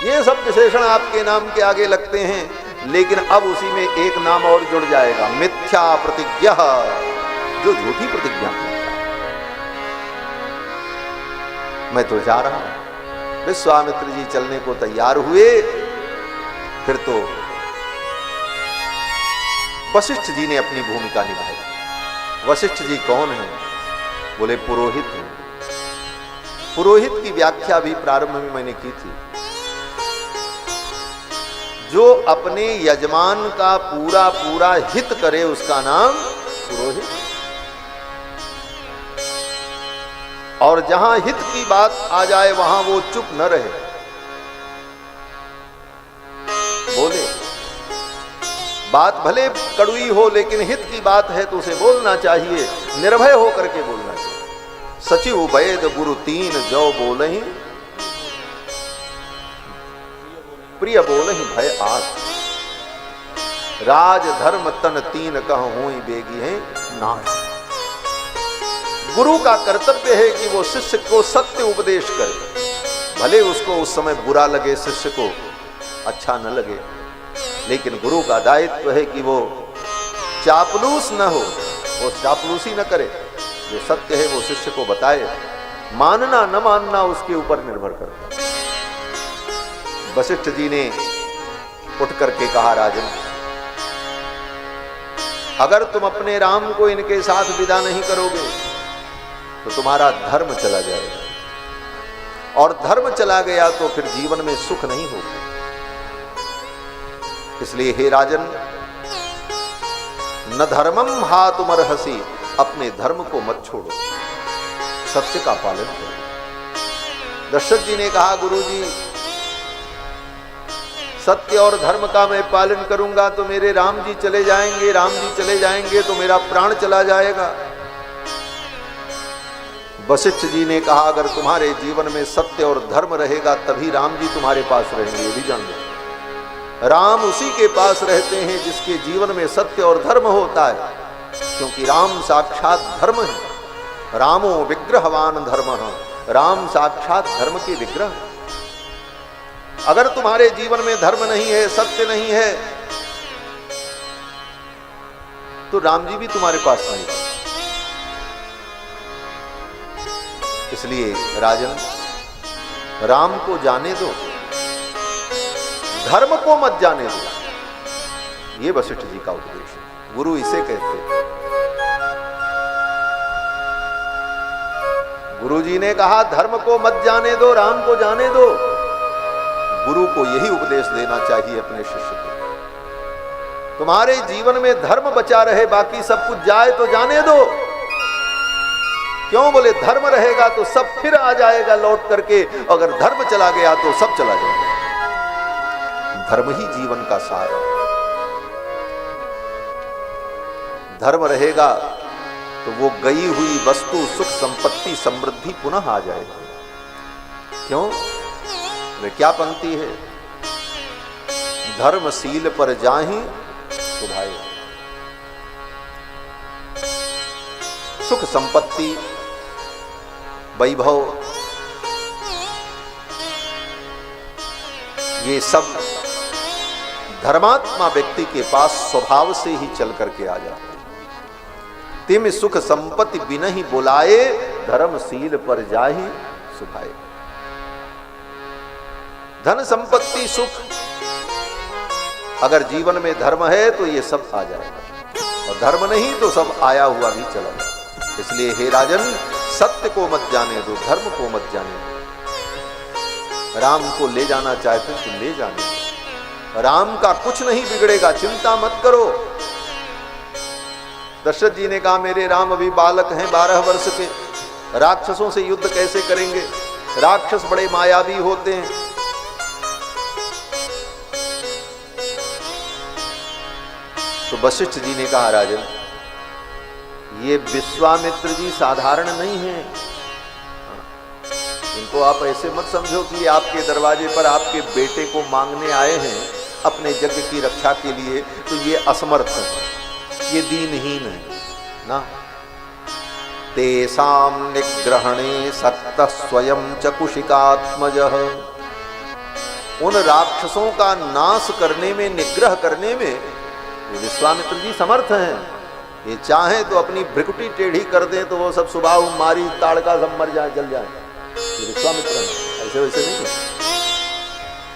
ये सब विशेषण आपके नाम के आगे लगते हैं। लेकिन अब उसी में एक नाम और जुड़ जाएगा, मिथ्या प्रतिज्ञा, जो झूठी प्रतिज्ञा करता है। मैं तो जा रहा हूं। विश्वामित्र जी चलने को तैयार हुए। फिर तो वशिष्ठ जी ने अपनी भूमिका निभाई। वशिष्ठ जी कौन हैं? बोले पुरोहित हैं। पुरोहित की व्याख्या भी प्रारंभ में मैंने की थी। जो अपने यजमान का पूरा पूरा हित करे उसका नाम पुरोहित। और जहां हित की बात आ जाए वहां वो चुप न रहे, बोले। बात भले कड़वी हो लेकिन हित की बात है तो उसे बोलना चाहिए, निर्भय होकर के बोलना चाहिए। सचिव वैद गुरु तीन जो बोलहि, प्रिय बोलहि भय आस। राज धर्म तन तीन कह होई बेगी है नाश। गुरु का कर्तव्य है कि वो शिष्य को सत्य उपदेश करे, भले उसको उस समय बुरा लगे, शिष्य को अच्छा न लगे, लेकिन गुरु का दायित्व है कि वो चापलूस न हो, वो चापलूसी न करे। जो सत्य है वो शिष्य को बताए, मानना न मानना उसके ऊपर निर्भर करता है। वशिष्ठ जी ने उठ करके कहा, राजन अगर तुम अपने राम को इनके साथ विदा नहीं करोगे तो तुम्हारा धर्म चला जाएगा, और धर्म चला गया तो फिर जीवन में सुख नहीं होगा। इसलिए हे राजन, न धर्मम हा तुमर्हसि, अपने धर्म को मत छोड़ो, सत्य का पालन करो। दशरथ जी ने कहा, गुरुजी सत्य और धर्म का मैं पालन करूंगा तो मेरे राम जी चले जाएंगे, राम जी चले जाएंगे तो मेरा प्राण चला जाएगा। वशिष्ठ जी ने कहा, अगर तुम्हारे जीवन में सत्य और धर्म रहेगा तभी राम जी तुम्हारे पास रहेंगे, ये भी जान लो। राम उसी के पास रहते हैं जिसके जीवन में सत्य और धर्म होता है, क्योंकि राम साक्षात धर्म है। रामो विग्रहवान धर्म, राम साक्षात धर्म के विग्रह। अगर तुम्हारे जीवन में धर्म नहीं है, सत्य नहीं है, तो राम जी भी तुम्हारे पास नहीं। इसलिए राजन, राम को जाने दो, धर्म को मत जाने दो। ये वशिष्ठ जी का उपदेश है, गुरु इसे कहते हैं। गुरु जी ने कहा, धर्म को मत जाने दो, राम को जाने दो। गुरु को यही उपदेश देना चाहिए अपने शिष्य को। तुम्हारे जीवन में धर्म बचा रहे, बाकी सब कुछ जाए तो जाने दो। क्यों? बोले धर्म रहेगा तो सब फिर आ जाएगा लौट करके, अगर धर्म चला गया तो सब चला जाएगा। धर्म ही जीवन का सार है। धर्म रहेगा तो वो गई हुई वस्तु, सुख, संपत्ति, समृद्धि पुनः आ जाएगी। क्यों? वे क्या पंक्ति है? धर्मशील पर जाहि सुभाए। सुख, संपत्ति, वैभव, ये सब धर्मात्मा व्यक्ति के पास स्वभाव से ही चल करके आ जाते हैं। तिम सुख संपत्ति बिनहि बुलाए, धर्मशील पर जाहि सुभाए। धन, संपत्ति, सुख, अगर जीवन में धर्म है तो ये सब आ जाएगा, और धर्म नहीं तो सब आया हुआ भी चला जाएगा। इसलिए हे राजन, सत्य को मत जाने दो, धर्म को मत जाने दो। राम को ले जाना चाहते तो ले जाने दो, राम का कुछ नहीं बिगड़ेगा, चिंता मत करो। दशरथ जी ने कहा, मेरे राम अभी बालक हैं, 12 वर्ष के, राक्षसों से युद्ध कैसे करेंगे? राक्षस बड़े मायावी होते हैं। तो वशिष्ठ जी ने कहा, राजन ये विश्वामित्र जी साधारण नहीं है, इनको आप ऐसे मत समझो कि आपके दरवाजे पर आपके बेटे को मांगने आए हैं अपने यज्ञ की रक्षा के लिए, तो ये असमर्थ है, ये दीनहीन है ना। तेसाम निग्रहणे सक्त स्वयं च कुशिकात्मजः। उन राक्षसों का नाश करने में, निग्रह करने में विश्वामित्र जी समर्थ हैं। ये चाहे तो अपनी भ्रिकुटी टेढ़ी कर दें तो वो सब सुबाहु मारी ताड़का सब मर जाए, जल जाए। ये विश्वामित्र हैं, ऐसे वैसे नहीं है।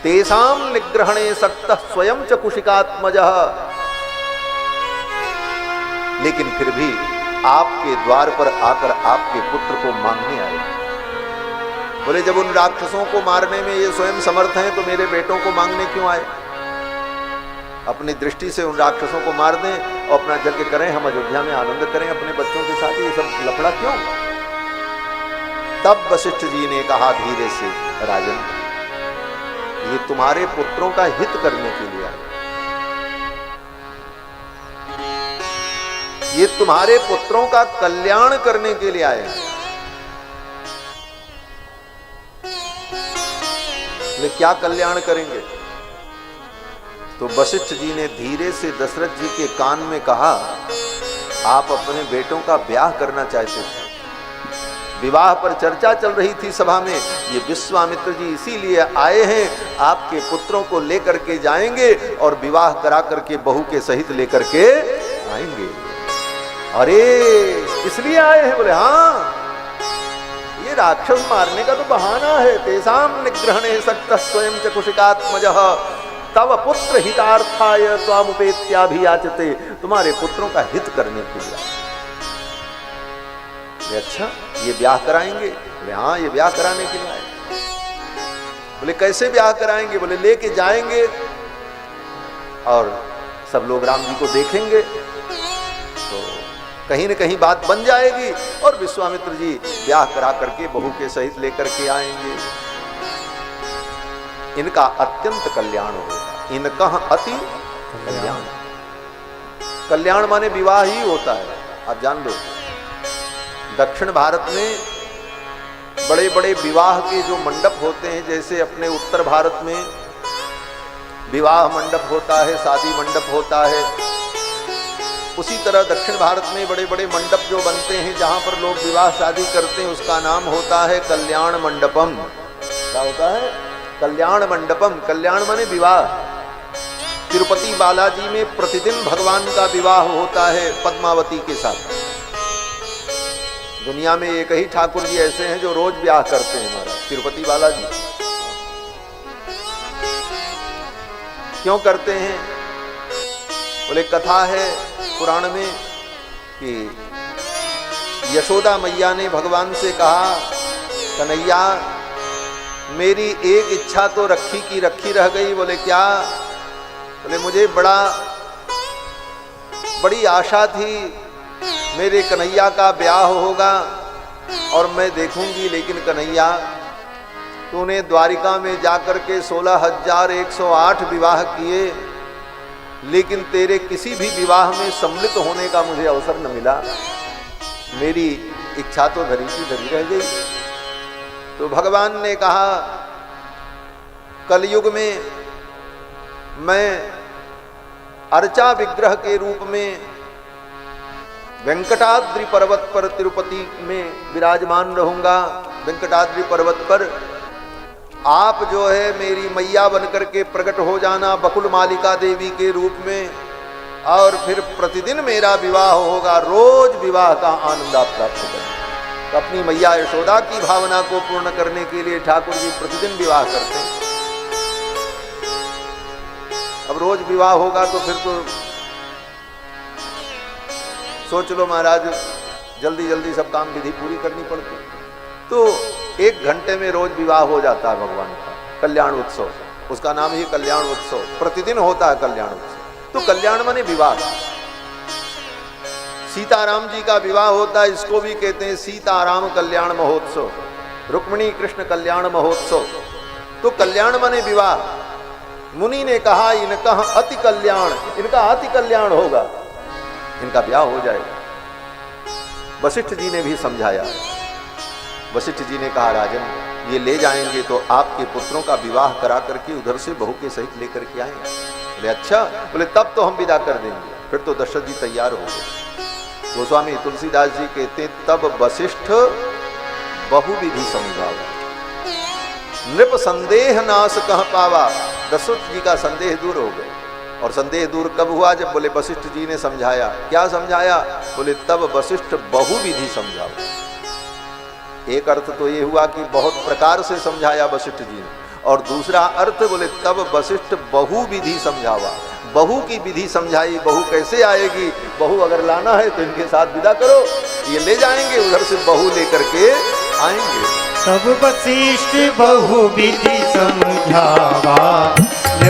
तेसाम निग्रहणे सक्तः स्वयं च कुशिकात्मजः। लेकिन फिर भी आपके द्वार पर आकर आपके पुत्र को मांगने आए। बोले जब उन राक्षसों को मारने में ये स्वयं समर्थ हैं तो मेरे बेटों को मांगने क्यों आए? अपनी दृष्टि से उन राक्षसों को मार दें और अपना यज्ञ करें, हम अयोध्या में आनंद करें अपने बच्चों के साथ। ये सब लफड़ा क्यों? तब वशिष्ठ जी ने कहा धीरे से, राजन ये तुम्हारे पुत्रों का हित करने के लिए आए, ये तुम्हारे पुत्रों का कल्याण करने के लिए आए हैं। वे क्या कल्याण करेंगे? तो वशिष्ठ जी ने धीरे से दशरथ जी के कान में कहा, आप अपने बेटों का ब्याह करना चाहते थे, विवाह पर चर्चा चल रही थी सभा में, ये विश्वामित्र जी इसीलिए आए हैं, आपके पुत्रों को लेकर के जाएंगे और विवाह करा करके बहू के सहित लेकर के आएंगे। अरे इसलिए आए हैं? बोले हाँ, ये राक्षस मारने का तो बहाना है। तेसाम निग्रहणे सक्तः स्वयं च कुशिकात्मजः तव पुत्र हितार्थाय त्वामुपेत्याभियाचते, तुम्हारे पुत्रों का हित करने के लिए। अच्छा ये ब्याह कराएंगे? बोले हाँ ये ब्याह कराने के लिए आए। बोले कैसे ब्याह कराएंगे? बोले लेके जाएंगे और सब लोग राम जी को देखेंगे तो कहीं न कहीं बात बन जाएगी और विश्वामित्र जी ब्याह करा करके बहू के सहित लेकर के आएंगे। इनका अत्यंत कल्याण होगा, इनका अति कल्याण। कल्याण माने विवाह ही होता है, आप जान लो। दक्षिण भारत में बड़े बड़े विवाह के जो मंडप होते हैं, जैसे अपने उत्तर भारत में विवाह मंडप होता है, शादी मंडप होता है, उसी तरह दक्षिण भारत में बड़े बड़े मंडप जो बनते हैं जहां पर लोग विवाह शादी करते हैं, उसका नाम होता है कल्याण मंडपम। क्या होता है? कल्याण मंडपम। कल्याण माने विवाह। तिरुपति बालाजी में प्रतिदिन भगवान का विवाह होता है पद्मावती के साथ। दुनिया में एक ही ठाकुर जी ऐसे हैं जो रोज ब्याह करते हैं, महाराज तिरुपति बालाजी। क्यों करते हैं? बोले कथा है पुराण में कि यशोदा मैया ने भगवान से कहा, कन्हैया मेरी एक इच्छा तो रखी की रखी रह गई। बोले क्या? बोले मुझे बड़ी आशा थी मेरे कन्हैया का ब्याह होगा और मैं देखूंगी, लेकिन कन्हैया तूने द्वारिका में जाकर के 16,108 विवाह किए, लेकिन तेरे किसी भी विवाह में सम्मिलित होने का मुझे अवसर न मिला। मेरी इच्छा तो धरी की धरी रह गई। तो भगवान ने कहा, कलयुग में मैं अर्चा विग्रह के रूप में वेंकटाद्रि पर्वत पर तिरुपति में विराजमान रहूंगा। वेंकटाद्रि पर्वत पर आप जो है मेरी मैया बनकर के प्रकट हो जाना बकुल मालिका देवी के रूप में, और फिर प्रतिदिन मेरा विवाह होगा, रोज विवाह का आनंद आप प्राप्त करें। तो अपनी मैया यशोदा की भावना को पूर्ण करने के लिए ठाकुर जी प्रतिदिन विवाह करते हैं। अब रोज विवाह होगा तो फिर तो सोच लो महाराज, जल्दी जल्दी सब काम विधि पूरी करनी पड़ती। तो 1 घंटे में रोज विवाह हो जाता है भगवान का कल्याण उत्सव। उसका नाम ही कल्याण उत्सव, प्रतिदिन होता है कल्याण उत्सव। तो कल्याण माने विवाह। सीताराम जी का विवाह होता है, इसको भी कहते हैं सीताराम कल्याण महोत्सव, रुक्मिणी कृष्ण कल्याण महोत्सव। तो कल्याण माने विवाह। मुनि ने कहा इनका अति कल्याण, इनका अति कल्याण होगा, इनका ब्याह हो जाएगा। वशिष्ठ जी ने भी समझाया। वशिष्ठ जी ने कहा, राजन ये ले जाएंगे तो आपके पुत्रों का विवाह करा करके उधर से बहू के सहित लेकर के आएंगे। बोले अच्छा। बोले तब तो हम विदा कर देंगे। फिर तो दशरथ जी तैयार हो गए। गोस्वामी तुलसीदास जी कहते हैं, तब वशिष्ठ बहुविधि समझावा, नृप संदेह नाश कह पावा। दशरथ जी का संदेह दूर हो गए। और संदेह दूर कब हुआ? जब बोले वशिष्ठ जी ने समझाया। क्या समझाया? बोले तब वशिष्ठ बहुविधि समझावा। एक अर्थ तो ये हुआ कि बहुत प्रकार से समझाया वशिष्ठ जी ने, और दूसरा अर्थ बोले तब वशिष्ठ बहुविधि समझावा। बहू की विधि समझाई। बहू कैसे आएगी? बहू अगर लाना है तो इनके साथ विदा करो, ये ले जाएंगे, उधर से बहू लेकर के आएंगे। तब वशिष्ठ बहुविधि समझावा,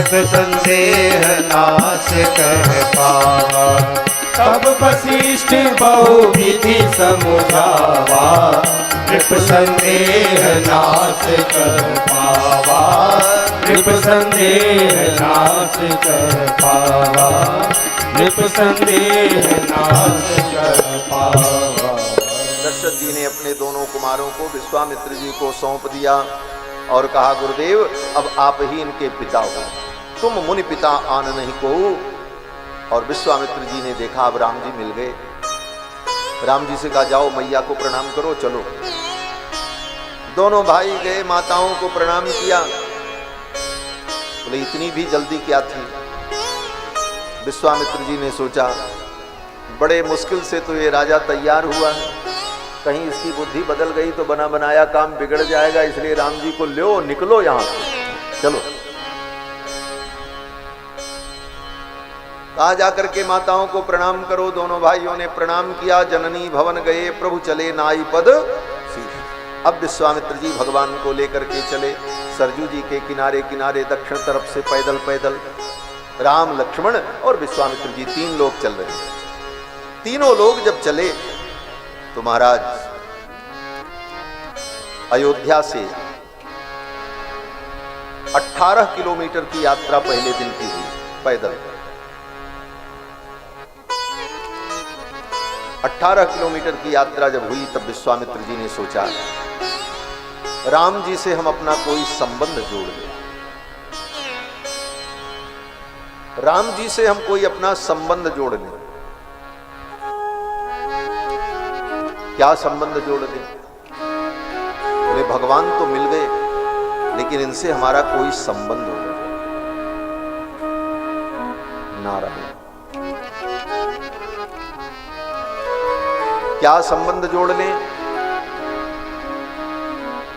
नृप संदेह नाश कह पावा। तब वशिष्ठ बहुविधि समुझावा, नृप संदेह नाश कर पावा, नृप संदेह नाश कर पावा, नृप संदेह नाश कर पावा। दशरथ जी ने अपने दोनों कुमारों को विश्वामित्र जी को सौंप दिया और कहा, गुरुदेव अब आप ही इनके पिता हो, तुम मुनि पिता आन नहीं को। और विश्वामित्र जी ने देखा अब राम जी मिल गए। राम जी से कहा, जाओ मैया को प्रणाम करो, चलो। दोनों भाई गए, माताओं को प्रणाम किया। बोले इतनी भी जल्दी क्या थी। विश्वामित्र जी ने सोचा, बड़े मुश्किल से तो ये राजा तैयार हुआ है, कहीं इसकी बुद्धि बदल गई तो बना बनाया काम बिगड़ जाएगा, इसलिए राम जी को लो, निकलो यहां से, चलो। कहा जाकर के माताओं को प्रणाम करो। दोनों भाइयों ने प्रणाम किया। जननी भवन गए, प्रभु चले नाई पद सीधे। अब विश्वामित्र जी भगवान को लेकर के चले सरजू जी के किनारे किनारे, दक्षिण तरफ से पैदल पैदल राम, लक्ष्मण और विश्वामित्र जी, 3 लोग चल रहे हैं। तीनों लोग जब चले तो महाराज अयोध्या से 18 किलोमीटर की यात्रा पहले दिन की हुई पैदल। 18 किलोमीटर की यात्रा जब हुई तब विश्वामित्र जी ने सोचा, राम जी से हम अपना कोई संबंध जोड़ लें। राम जी से हम कोई अपना संबंध जोड़ लें। क्या संबंध जोड़ दें? बोले भगवान तो मिल गए, लेकिन इनसे हमारा कोई संबंध हो जाए। नारायण, क्या संबंध जोड़ लें?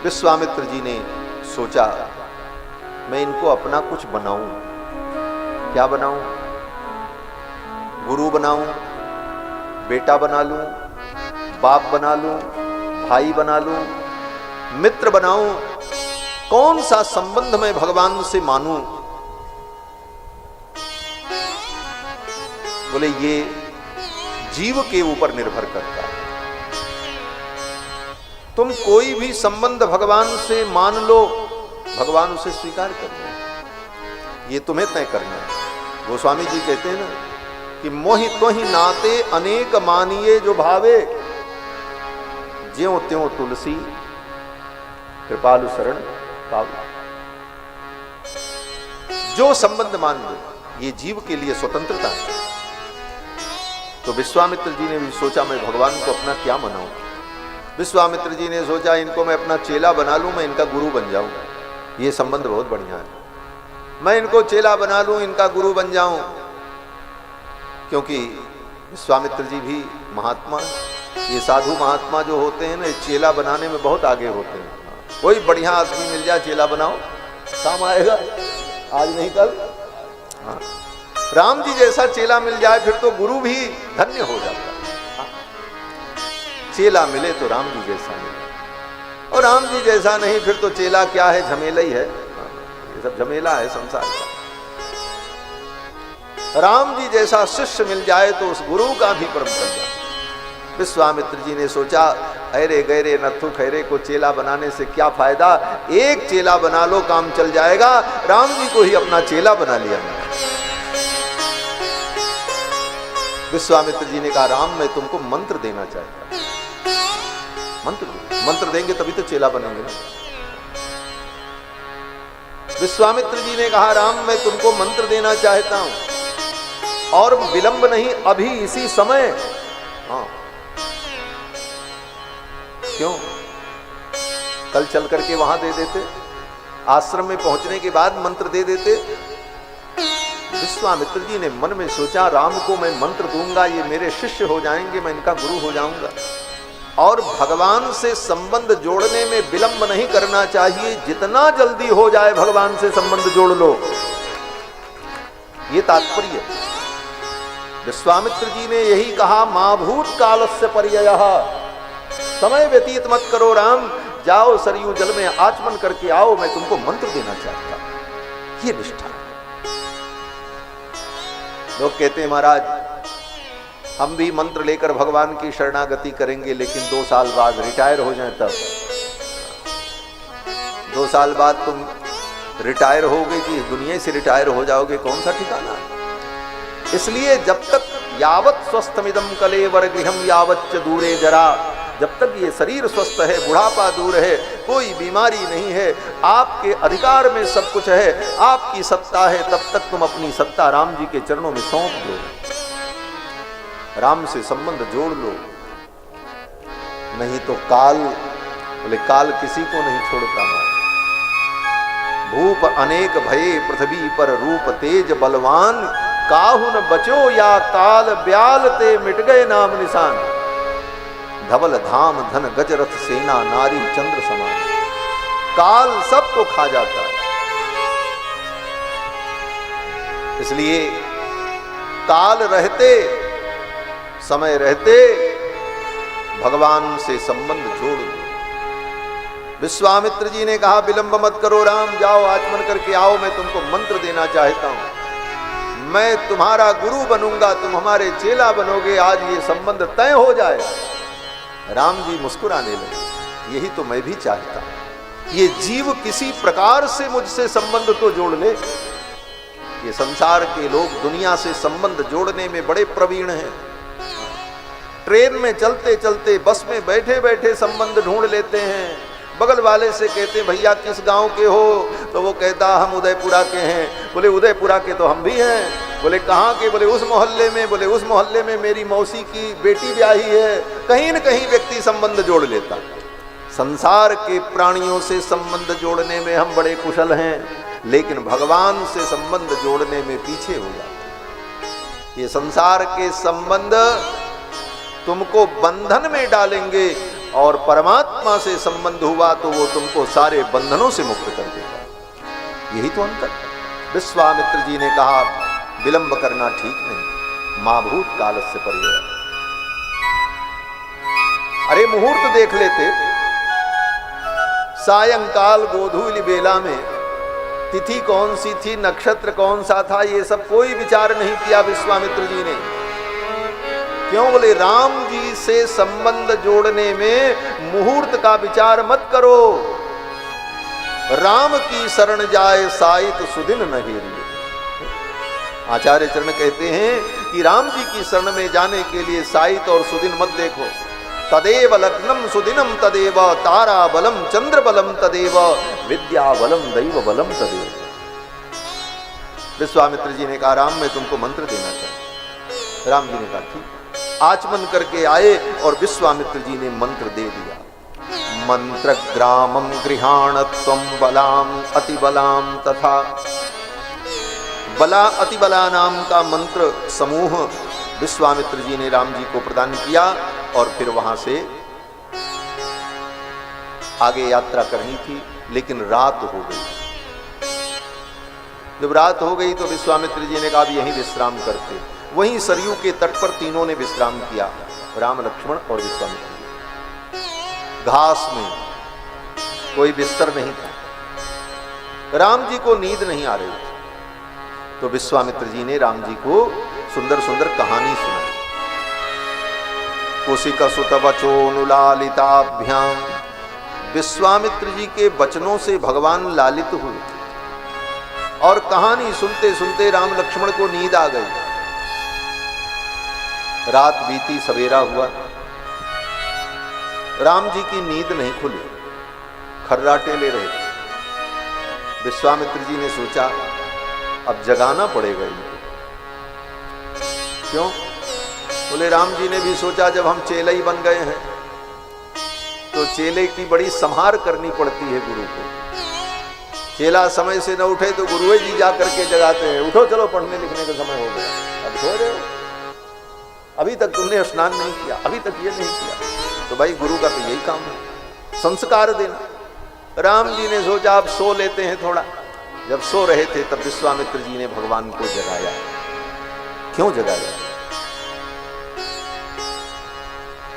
विश्वामित्र जी ने सोचा, मैं इनको अपना कुछ बनाऊं। क्या बनाऊं? गुरु बनाऊं, बेटा बना लूं, बाप बना लूं, भाई बना लूं, मित्र बनाऊं। कौन सा संबंध मैं भगवान से मानूं? बोले ये जीव के ऊपर निर्भर करता है। तुम कोई भी संबंध भगवान से मान लो, भगवान उसे स्वीकार कर ले, ये तुम्हें तय करना है। गोस्वामी जी कहते हैं ना कि मोहि तोहि नाते अनेक मानिए जो भावे, ज्यों त्यों तुलसी कृपालु शरण पावे। जो संबंध मान लो, ये जीव के लिए स्वतंत्रता है। तो विश्वामित्र जी ने भी सोचा, मैं भगवान को अपना क्या बनाऊं। विश्वामित्र जी ने सोचा, इनको मैं अपना चेला बना लूं, मैं इनका गुरु बन जाऊं। ये संबंध बहुत बढ़िया है। मैं इनको चेला बना लूं, इनका गुरु बन जाऊं। क्योंकि विश्वामित्र जी भी महात्मा, ये साधु महात्मा जो होते हैं ना, चेला बनाने में बहुत आगे होते हैं। कोई बढ़िया आदमी मिल जाए, चेला बनाओ, काम आएगा, आज नहीं कल। हाँ, राम जी जैसा चेला मिल जाए फिर तो गुरु भी धन्य हो जाता है। चेला मिले तो राम जी जैसा मिले, और राम जी जैसा नहीं फिर तो चेला क्या है, झमेला ही है। ये सब झमेला है संसार का। राम जी जैसा शिष्य मिल जाए तो उस गुरु का भी परम कर जाए। विश्वामित्र जी ने सोचा, अरे गहरे नथु खैरे को चेला बनाने से क्या फायदा, एक चेला बना लो, काम चल जाएगा। राम जी को ही अपना चेला बना लिया। विश्वामित्र जी ने कहा, राम मैं तुमको मंत्र देना चाहता हूं। मंत्र देंगे तभी तो चेला बनेंगे ना। विश्वामित्र जी ने कहा, राम मैं तुमको मंत्र देना चाहता हूं और विलंब नहीं, अभी इसी समय। हाँ, क्यों? कल चल करके वहां दे देते, आश्रम में पहुंचने के बाद मंत्र दे देते। विश्वामित्र जी ने मन में सोचा, राम को मैं मंत्र दूंगा, ये मेरे शिष्य हो जाएंगे, मैं इनका गुरु हो जाऊंगा। और भगवान से संबंध जोड़ने में विलंब नहीं करना चाहिए, जितना जल्दी हो जाए भगवान से संबंध जोड़ लो, ये तात्पर्य। विश्वामित्र जी ने यही कहा, मां भूत कालस्य पर्ययः, समय व्यतीत मत करो राम, जाओ सरयू जल में आचमन करके आओ, मैं तुमको मंत्र देना चाहता हूं। ये निष्ठा। लोग कहते हैं महाराज हम भी मंत्र लेकर भगवान की शरणागति करेंगे, लेकिन 2 साल बाद रिटायर हो जाए तब। 2 साल बाद तुम रिटायर होगे कि दुनिया से रिटायर हो जाओगे, कौन सा ठिकाना। इसलिए जब तक यावत स्वस्थमिदं कलेवर गृहम यावच्च दूरे जरा, जब तक ये शरीर स्वस्थ है, बुढ़ापा दूर है, कोई बीमारी नहीं है, आपके अधिकार में सब कुछ है, आपकी सत्ता है, तब तक तुम अपनी सत्ता राम जी के चरणों में सौंप दो, राम से संबंध जोड़ लो। नहीं तो काल, बोले काल किसी को नहीं छोड़ता है। भूप अनेक भये पृथ्वी पर रूप तेज बलवान, काहु न बचो या काल ब्याल ते मिट गए नाम निशान। धवल धाम धन गजरथ सेना नारी चंद्र समान, काल सबको खा जाता है। इसलिए काल रहते, समय रहते भगवान से संबंध जोड़ लो। विश्वामित्र जी ने कहा विलंब मत करो राम, जाओ आचमन करके आओ, मैं तुमको मंत्र देना चाहता हूं, मैं तुम्हारा गुरु बनूंगा, तुम हमारे चेला बनोगे, आज ये संबंध तय हो जाए। राम जी मुस्कुराने लगे, यही तो मैं भी चाहता हूं, ये जीव किसी प्रकार से मुझसे संबंध तो जोड़ ले। ये संसार के लोग दुनिया से संबंध जोड़ने में बड़े प्रवीण हैं। ट्रेन में चलते चलते, बस में बैठे बैठे संबंध ढूंढ लेते हैं। बगल वाले से कहते भैया किस गांव के हो, तो वो कहता हम उदयपुरा के हैं। बोले उदयपुरा के तो हम भी हैं। बोले कहाँ के, बोले उस मोहल्ले में। बोले उस मोहल्ले में मेरी मौसी की बेटी ब्याही है। कहीं न कहीं व्यक्ति संबंध जोड़ लेता। संसार के प्राणियों से संबंध जोड़ने में हम बड़े कुशल हैं, लेकिन भगवान से संबंध जोड़ने में पीछे हो जाते। ये संसार के संबंध तुमको बंधन में डालेंगे, और परमात्मा से संबंध हुआ तो वो तुमको सारे बंधनों से मुक्त कर देगा। यही तो अंतर। विश्वामित्र जी ने कहा विलंब करना ठीक नहीं, मां भूत काल से परे। अरे मुहूर्त देख लेते, सायंकाल गोधूलि बेला में तिथि कौन सी थी, नक्षत्र कौन सा था, ये सब कोई विचार नहीं किया विश्वामित्र जी ने। क्यों? बोले राम जी से संबंध जोड़ने में मुहूर्त का विचार मत करो। राम की शरण जाए साइत सुदिन न हेरिए। आचार्य चरण कहते हैं कि राम जी की शरण में जाने के लिए साइत और सुदिन मत देखो। तदेव लग्नम सुदिनम तदेव तारा बलम चंद्र बलम तदेव विद्या बलम दैव बलम तदेव। विश्वामित्र जी ने कहा राम मैं तुमको मंत्र देना चाहता। राम जी ने कहा ठीक। आचमन करके आए और विश्वामित्र जी ने मंत्र दे दिया। मंत्र ग्रामम गृहाण त्वं बलाम अतिबलाम तथा। बला अतिबला नाम का मंत्र समूह विश्वामित्र जी ने राम जी को प्रदान किया, और फिर वहां से आगे यात्रा करनी थी, लेकिन रात हो गई। जब रात हो गई तो विश्वामित्र जी ने कहा यहीं विश्राम करते। वहीं सरयू के तट पर तीनों ने विश्राम किया, राम लक्ष्मण और विश्वामित्र जी। घास में कोई बिस्तर नहीं था। राम जी को नींद नहीं आ रही थी, तो विश्वामित्र जी ने राम जी को सुंदर सुंदर कहानी सुनाई। कुशिक सुत वचोनुलालिताभ्याम। विश्वामित्र जी के वचनों से भगवान लालित हुए, और कहानी सुनते सुनते राम लक्ष्मण को नींद आ गई। रात बीती, सवेरा हुआ, राम जी की नींद नहीं खुली, खर्राटे ले रहे थे। विश्वामित्र जी ने सोचा अब जगाना पड़ेगा इनको। क्यों? बोले राम जी ने भी सोचा जब हम चेले ही बन गए हैं तो चेले की बड़ी संभार करनी पड़ती है गुरु को। चेला समय से न उठे तो गुरुए जी जा करके जगाते हैं, उठो चलो पढ़ने लिखने का समय हो गया। अब सो रहे हो, अभी तक तुमने स्नान नहीं किया, अभी तक ये नहीं किया। तो भाई गुरु का तो यही काम है, संस्कार देना। राम जी ने सोचा अब सो लेते हैं थोड़ा। जब सो रहे थे तब विश्वामित्र जी ने भगवान को जगाया। क्यों जगाया?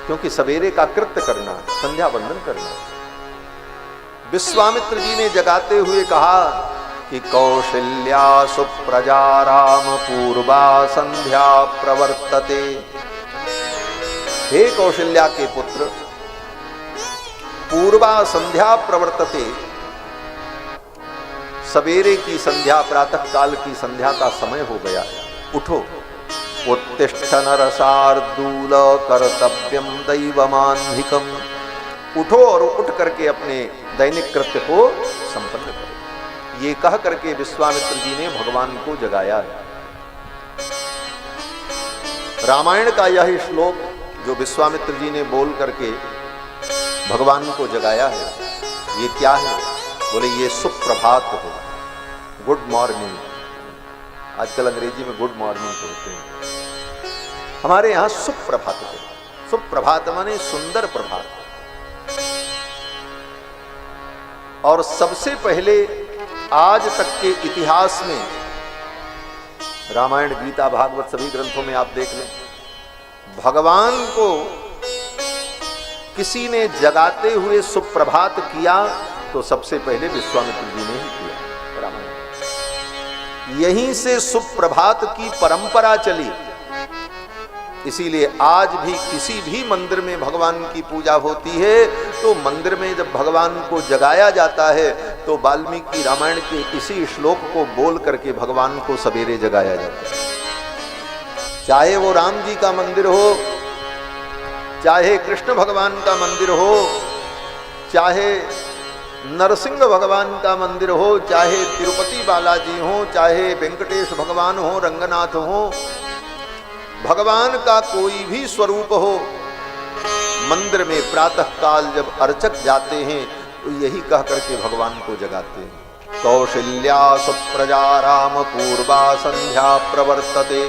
क्योंकि सवेरे का कृत्य करना, संध्या वंदन करना। विश्वामित्र जी ने जगाते हुए कहा कि कौशल्या सुप्रजा राम पूर्वा संध्या प्रवर्तते। हे कौशल्या के पुत्र, पूर्वा संध्या प्रवर्तते, सवेरे की संध्या, प्रातः काल की संध्या का समय हो गया, उठो। उत्तिष्ठ नरसार्दूल कर्तव्यम दैवमान्धिकम, उठो और उठ करके अपने दैनिक कृत्य को संपन्न करो। ये कह करके विश्वामित्र जी ने भगवान को जगाया है। रामायण का यह श्लोक जो विश्वामित्र जी ने बोल करके भगवान को जगाया है, ये क्या है? बोले ये सुप्रभात हो, गुड मॉर्निंग। आजकल अंग्रेजी में गुड मॉर्निंग कहते हैं, हमारे यहां सुप्रभात है। सुप्रभात माने सुंदर प्रभात। और सबसे पहले आज तक के इतिहास में, रामायण गीता भागवत सभी ग्रंथों में आप देख लें, भगवान को किसी ने जगाते हुए सुप्रभात किया तो सबसे पहले विश्वामित्र जी ने ही किया। रामायण यहीं से सुप्रभात की परंपरा चली। इसीलिए आज भी किसी भी मंदिर में भगवान की पूजा होती है तो मंदिर में जब भगवान को जगाया जाता है तो वाल्मीकि रामायण के इसी श्लोक को बोल करके भगवान को सवेरे जगाया जाता है। चाहे वो राम जी का मंदिर हो, चाहे कृष्ण भगवान का मंदिर हो, चाहे नरसिंह भगवान का मंदिर हो, चाहे तिरुपति बालाजी हो, चाहे वेंकटेश भगवान हो, रंगनाथ हो, भगवान का कोई भी स्वरूप हो, मंदिर में प्रातः काल जब अर्चक जाते हैं तो यही कह करके भगवान को जगाते हैं। कौशल्या सुप्रजा राम पूर्वा संध्या प्रवर्तते,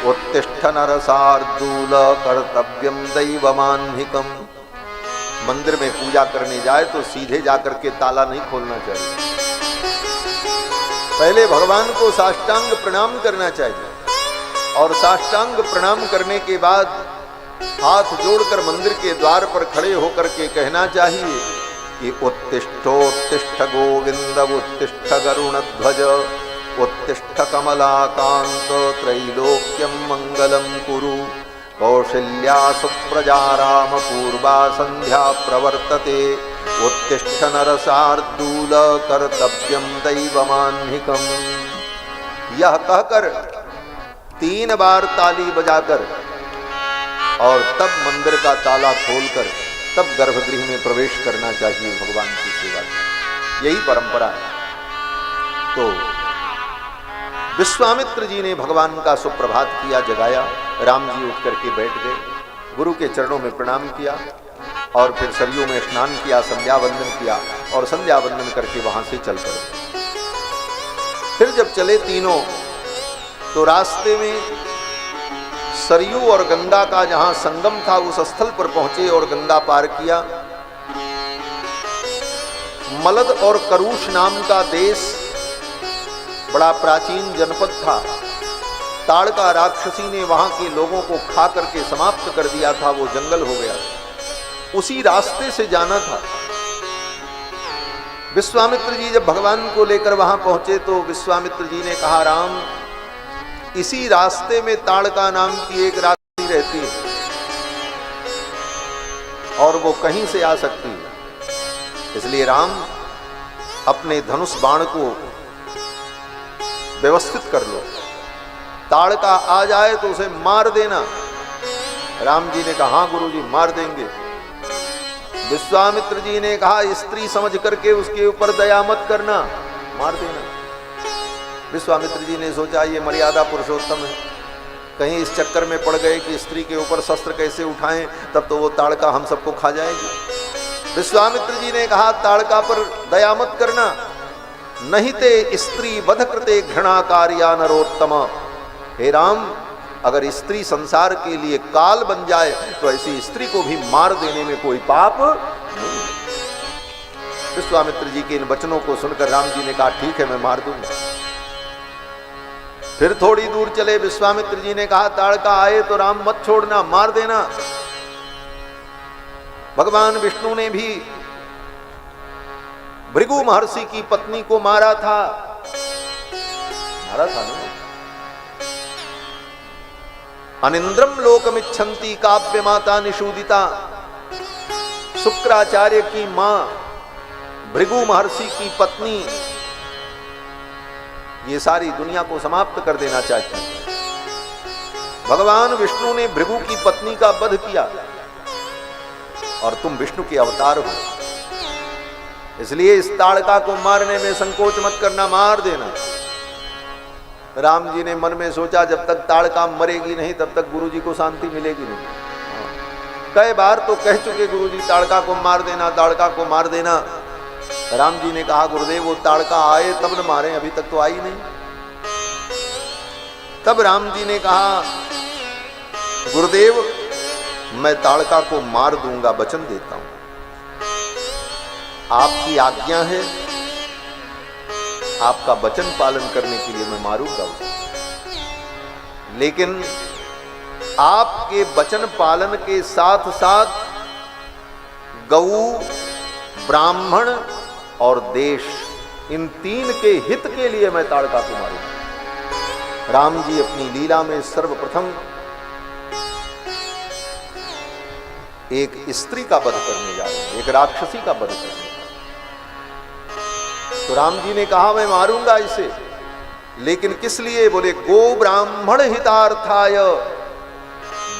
उत्तिष्ठ नरसार्दूल कर्तव्यम दैवमान्धिकम। मंदिर में पूजा करने जाए तो सीधे जाकर के ताला नहीं खोलना चाहिए, पहले भगवान को साष्टांग प्रणाम करना चाहिए और साष्टांग प्रणाम करने के बाद हाथ जोड़कर मंदिर के द्वार पर खड़े होकर के कहना चाहिए कि उत्तिष्ठोत्तिष्ठ गोविंद उत्तिष्ठ गरुणध्वज उत्तिष्ठ कमलाकांत त्रैलोक्यम मंगलम कुरु। कौशल्या सुप्रजा राम पूर्वा संध्या प्रवर्तते, उत्तिष्ठ नरसार्दूल कर्तव्यम दैवमान्धिकम। यह कहकर 3 बार ताली बजाकर और तब मंदिर का ताला खोलकर तब गर्भगृह में प्रवेश करना चाहिए भगवान की सेवा की। यही परंपरा है। तो विश्वामित्र जी ने भगवान का सुप्रभात किया, जगाया। राम जी उठ करके बैठ गए, गुरु के चरणों में प्रणाम किया और फिर सरयू में स्नान किया, संध्या वंदन किया और संध्या वंदन करके वहां से चल पड़े। फिर जब चले तीनों तो रास्ते में सरयू और गंगा का जहां संगम था उस स्थल पर पहुंचे और गंगा पार किया। मलद और करूष नाम का देश बड़ा प्राचीन जनपद था। ताड़का राक्षसी ने वहां के लोगों को खा करके समाप्त कर दिया था, वो जंगल हो गया। उसी रास्ते से जाना था। विश्वामित्र जी जब भगवान को लेकर वहां पहुंचे तो विश्वामित्र जी ने कहा, राम, इसी रास्ते में ताड़का नाम की एक राक्षसी रहती है और वो कहीं से आ सकती है, इसलिए राम अपने धनुष बाण को व्यवस्थित कर लो, ताड़का आ जाए तो उसे मार देना। राम जी ने कहा, हाँ गुरुजी, मार देंगे। विश्वामित्र जी ने कहा, स्त्री समझ करके उसके ऊपर दया मत करना, मार देना। विश्वामित्र जी ने सोचा ये मर्यादा पुरुषोत्तम है, कहीं इस चक्कर में पड़ गए कि स्त्री के ऊपर शस्त्र कैसे उठाएं, तब तो वो ताड़का हम सबको खा जाएगी। विश्वामित्र जी ने कहा, ताड़का पर दया मत करना, नहीं ते स्त्री वध कृते घृणा कार्या नरोत्तम। हे राम, अगर स्त्री संसार के लिए काल बन जाए तो ऐसी स्त्री को भी मार देने में कोई पाप नहीं। विश्वामित्र जी के इन वचनों को सुनकर राम जी ने कहा, ठीक है, मैं मार दूंगा। फिर थोड़ी दूर चले, विश्वामित्र जी ने कहा, ताड़का आए तो राम मत छोड़ना, मार देना। भगवान विष्णु ने भी भृगु महर्षि की पत्नी को मारा था ना। अनिंद्रम लोकमिच्छन्ति काव्य माता निषूदिता, शुक्राचार्य की मां भृगु महर्षि की पत्नी ये सारी दुनिया को समाप्त कर देना चाहती है। भगवान विष्णु ने भृगु की पत्नी का वध किया और तुम विष्णु के अवतार हो, इसलिए इस ताड़का को मारने में संकोच मत करना, मार देना। राम जी ने मन में सोचा जब तक ताड़का मरेगी नहीं तब तक गुरु जी को शांति मिलेगी नहीं। कई बार तो कह चुके गुरु जी ताड़का को मार देना, ताड़का को मार देना। राम जी ने कहा गुरुदेव वो ताड़का आए तब न मारे, अभी तक तो आई नहीं। तब राम जी ने कहा गुरुदेव मैं ताड़का को मार दूंगा, वचन देता हूं, आपकी आज्ञा है, आपका वचन पालन करने के लिए मैं मारूंगा उसे। लेकिन आपके वचन पालन के साथ साथ गऊ, ब्राह्मण और देश, इन तीन के हित के लिए मैं ताड़का को मारूंगा। राम जी अपनी लीला में सर्वप्रथम एक स्त्री का वध करने जा रहे हैं, एक राक्षसी का वध करने। तो राम जी ने कहा मैं मारूंगा इसे, लेकिन किस लिए? बोले गो ब्राह्मण हितार्थाय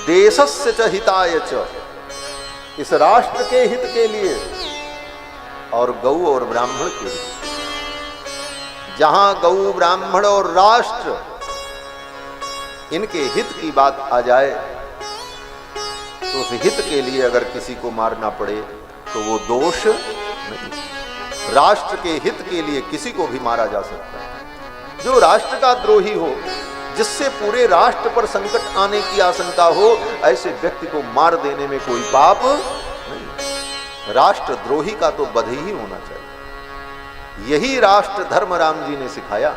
देशस्य च हिताय च, इस राष्ट्र के हित के लिए और गौ और ब्राह्मण के लिए। जहां गौ, ब्राह्मण और राष्ट्र इनके हित की बात आ जाए तो उस हित के लिए अगर किसी को मारना पड़े तो वो दोष नहीं। राष्ट्र के हित के लिए किसी को भी मारा जा सकता है। जो राष्ट्र का द्रोही हो, जिससे पूरे राष्ट्र पर संकट आने की आशंका हो, ऐसे व्यक्ति को मार देने में कोई पाप नहीं। राष्ट्र द्रोही का तो वध ही होना चाहिए। यही राष्ट्र धर्म राम जी ने सिखाया।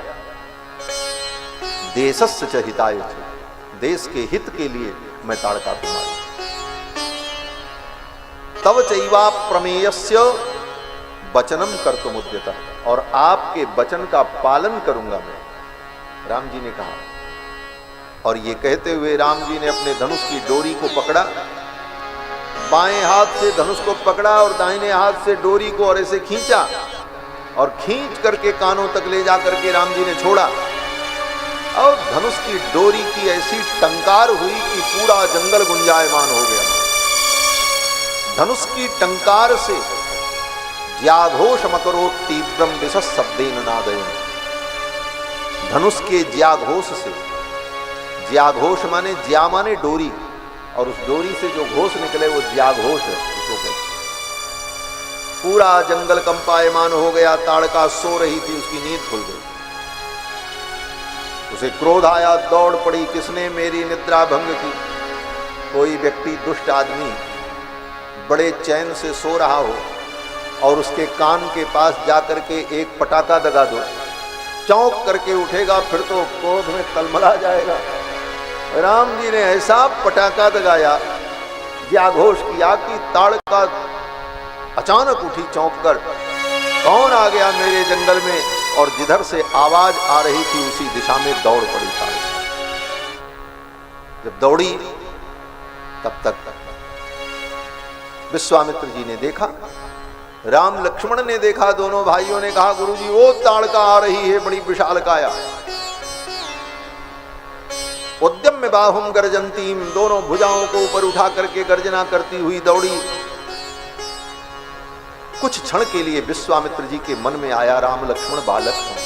देशस्य च हिताय च, देश के हित के लिए मैं ताड़का को मारूं। तव चैवा प्रमेयस्य वचनम कर्तुमुद्यतः, और आपके वचन का पालन करूंगा मैं, राम जी ने कहा। और ये कहते हुए राम जी ने अपने धनुष की डोरी को पकड़ा, बाएं हाथ से धनुष को पकड़ा और दाहिने हाथ से डोरी को और ऐसे खींचा और खींच करके कानों तक ले जा करके राम जी ने छोड़ा। और धनुष की डोरी की ऐसी टंकार हुई कि पूरा जंगल गुंजायमान हो गया। धनुष की टंकार से ज्याघोष मकरो तीव्रम विशस शब्देन नादयन, धनुष के ज्याघोष से, ज्याघोष माने ज्या माने डोरी, और उस डोरी से जो घोष निकले वो ज्याघोष है, उसको कहते। पूरा जंगल कंपायमान हो गया। ताड़का सो रही थी, उसकी नींद खुल गई। उसे क्रोध आया, दौड़ पड़ी, किसने मेरी निद्रा भंग की? कोई व्यक्ति, दुष्ट आदमी बड़े चैन से सो रहा हो और उसके कान के पास जाकर के एक पटाखा दगा दो, चौंक करके उठेगा, फिर तो क्रोध में तलमला जाएगा। राम जी ने ऐसा पटाखा दगाया, ज्याघोष किया कि ताड़का अचानक उठी चौंक कर, कौन आ गया मेरे जंगल में? और जिधर से आवाज आ रही थी उसी दिशा में दौड़ पड़ी ताड़का। जब दौड़ी तब तक विश्वामित्र जी ने देखा, राम लक्ष्मण ने देखा, दोनों भाइयों ने कहा गुरुजी वो ताड़का आ रही है, बड़ी विशालकाया। उद्यम्य बाहुम गर्जंतीम, दोनों भुजाओं को ऊपर उठा करके गर्जना करती हुई दौड़ी। कुछ क्षण के लिए विश्वामित्र जी के मन में आया, राम लक्ष्मण बालक हैं,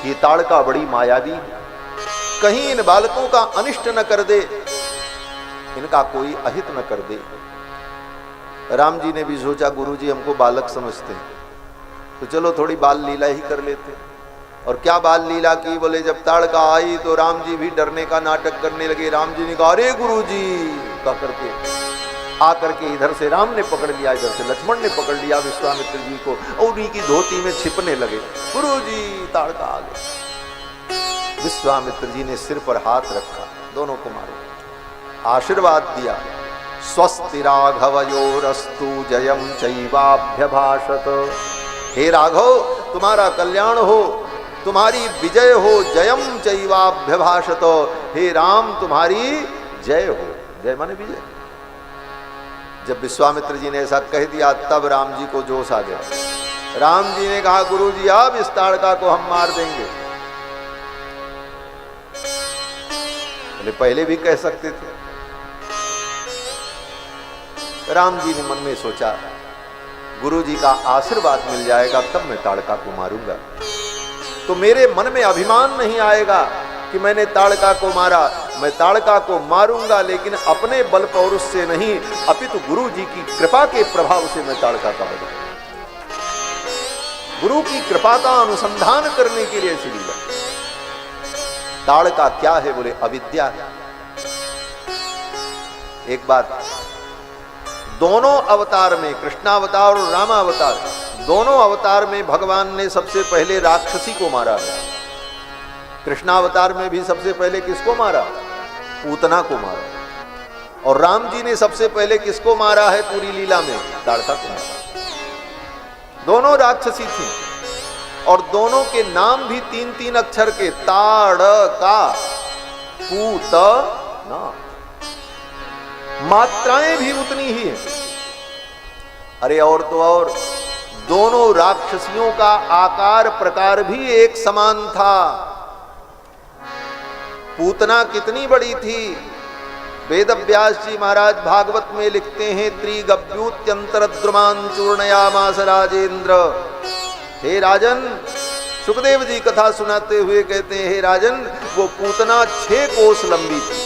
ये ताड़का बड़ी मायावी, कहीं इन बालकों का अनिष्ट न कर दे, इनका कोई अहित न कर दे। राम जी ने भी सोचा गुरुजी हमको बालक समझते हैं, तो चलो थोड़ी बाल लीला ही कर लेते। और क्या बाल लीला की? बोले जब ताड़का आई तो राम जी भी डरने का नाटक करने लगे। राम जी ने कहा अरे गुरुजी कह करके आकर के इधर से राम ने पकड़ लिया, इधर से लक्ष्मण ने पकड़ लिया विश्वामित्र जी को, और उन्हीं की धोती में छिपने लगे। गुरुजी ताड़का आ गए। विश्वामित्र जी ने सिर पर हाथ रखा, दोनों को मारो, आशीर्वाद दिया। स्वस्ति राघवयोरस्तु जयम चैवाभ्यभाषत, हे राघव तुम्हारा कल्याण हो, तुम्हारी विजय हो, जयम चैवाभ्यभाषत, हे राम तुम्हारी जय हो। जय माने विजय। जब विश्वामित्र जी ने ऐसा कह दिया तब राम जी को जोश आ गया। राम जी ने कहा गुरु जी अब इस ताड़का को हम मार देंगे। बोले पहले भी कह सकते थे। राम जी ने मन में सोचा गुरु जी का आशीर्वाद मिल जाएगा तब मैं ताड़का को मारूंगा, तो मेरे मन में अभिमान नहीं आएगा कि मैंने ताड़का को मारा। मैं ताड़का को मारूंगा लेकिन अपने बल पौरुष से नहीं, अपितु गुरु जी की कृपा के प्रभाव से मैं ताड़का का वध करूंगा। गुरु की कृपा का अनुसंधान करने के लिए लीला। ताड़का क्या है? बोले अविद्या है। एक बात, दोनों अवतार में, कृष्णावतार और रामावतार, दोनों अवतार में भगवान ने सबसे पहले राक्षसी को मारा है। कृष्णावतार में भी सबसे पहले किसको मारा? पूतना को मारा। और राम जी ने सबसे पहले किसको मारा है पूरी लीला में? ताड़का को मारा। दोनों राक्षसी थी और दोनों के नाम भी 3-3 अक्षर के, ताड़का, पूतना। मात्राएं भी उतनी ही है। अरे और तो और, दोनों राक्षसियों का आकार प्रकार भी एक समान था। पूतना कितनी बड़ी थी? वेद व्यास जी महाराज भागवत में लिखते हैं, त्रिगभ्यूत्यंतरद्रुमान चूर्णयामास राजेंद्र। हे राजन, सुखदेव जी कथा सुनाते हुए कहते हैं, हे राजन वो पूतना 6 कोस लंबी थी।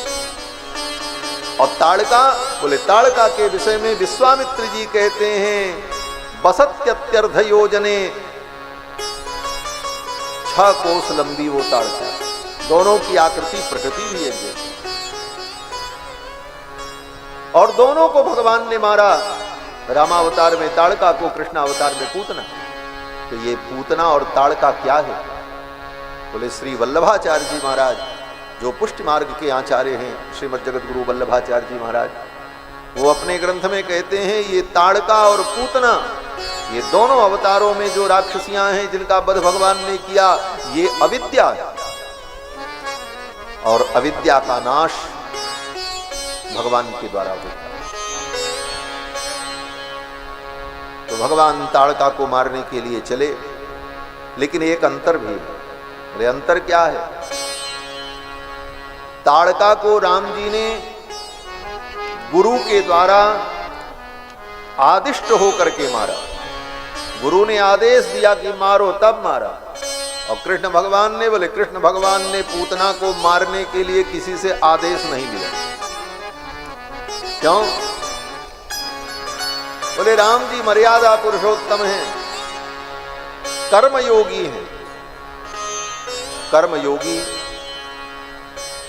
और ताड़का, बोले ताड़का के विषय में विश्वामित्र जी कहते हैं, बसत्यत्यर्ध योजने, 6 कोस लंबी वो ताड़का। दोनों की आकृति प्रकृति भी एक जैसी, और दोनों को भगवान ने मारा। रामावतार में ताड़का को, कृष्णावतार में पूतना। तो ये पूतना और ताड़का क्या है? बोले श्री वल्लभाचार्य जी महाराज, जो पुष्टि मार्ग के आचार्य हैं, श्रीमद जगत गुरु वल्लभाचार्य जी महाराज, वो अपने ग्रंथ में कहते हैं ये ताड़का और पूतना, ये दोनों अवतारों में जो राक्षसियां हैं जिनका वध भगवान ने किया, ये अविद्या है। और अविद्या का नाश भगवान के द्वारा होता है। तो भगवान ताड़का को मारने के लिए चले, लेकिन एक अंतर भी है। अरे अंतर क्या है? ताड़का को राम जी ने गुरु के द्वारा आदिष्ट होकर के मारा। गुरु ने आदेश दिया कि मारो, तब मारा। और कृष्ण भगवान ने, बोले कृष्ण भगवान ने पूतना को मारने के लिए किसी से आदेश नहीं दिया। क्यों? बोले राम जी मर्यादा पुरुषोत्तम हैं, कर्मयोगी हैं। कर्मयोगी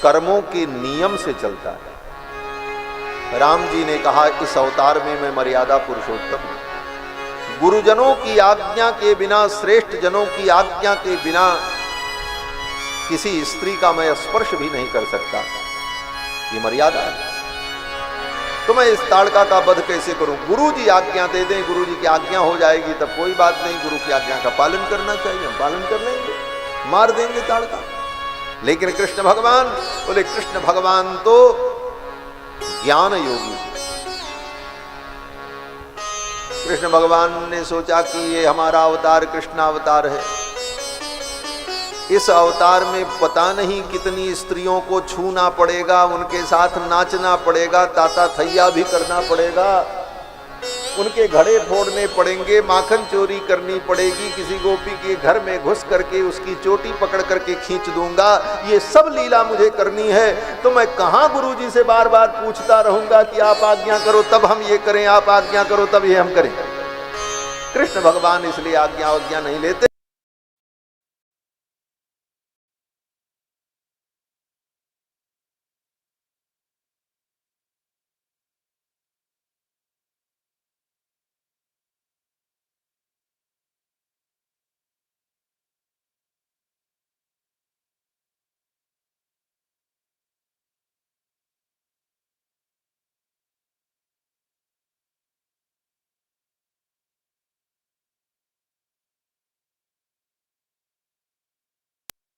कर्मों के नियम से चलता है। राम जी ने कहा इस अवतार में मैं मर्यादा पुरुषोत्तम हूं। गुरुजनों की आज्ञा के बिना, श्रेष्ठ जनों की आज्ञा के बिना किसी स्त्री का मैं स्पर्श भी नहीं कर सकता। ये मर्यादा है। तो मैं इस ताड़का का वध कैसे करूं? गुरु जी आज्ञा दे दें, गुरु जी की आज्ञा हो जाएगी तब कोई बात नहीं। गुरु की आज्ञा का पालन करना चाहिए, हम पालन कर लेंगे, मार देंगे ताड़का। लेकिन कृष्ण भगवान, बोले कृष्ण भगवान तो ज्ञान योगी। कृष्ण भगवान ने सोचा कि ये हमारा अवतार कृष्णावतार है, इस अवतार में पता नहीं कितनी स्त्रियों को छूना पड़ेगा, उनके साथ नाचना पड़ेगा, ताता थैया भी करना पड़ेगा, उनके घड़े फोड़ने पड़ेंगे, माखन चोरी करनी पड़ेगी, किसी गोपी के घर में घुस करके उसकी चोटी पकड़ करके खींच दूंगा, ये सब लीला मुझे करनी है। तो मैं कहाँ गुरु जी से बार बार पूछता रहूंगा कि आप आज्ञा करो तब हम ये करें, आप आज्ञा करो तब ये हम करें। कृष्ण भगवान इसलिए आज्ञा नहीं लेते।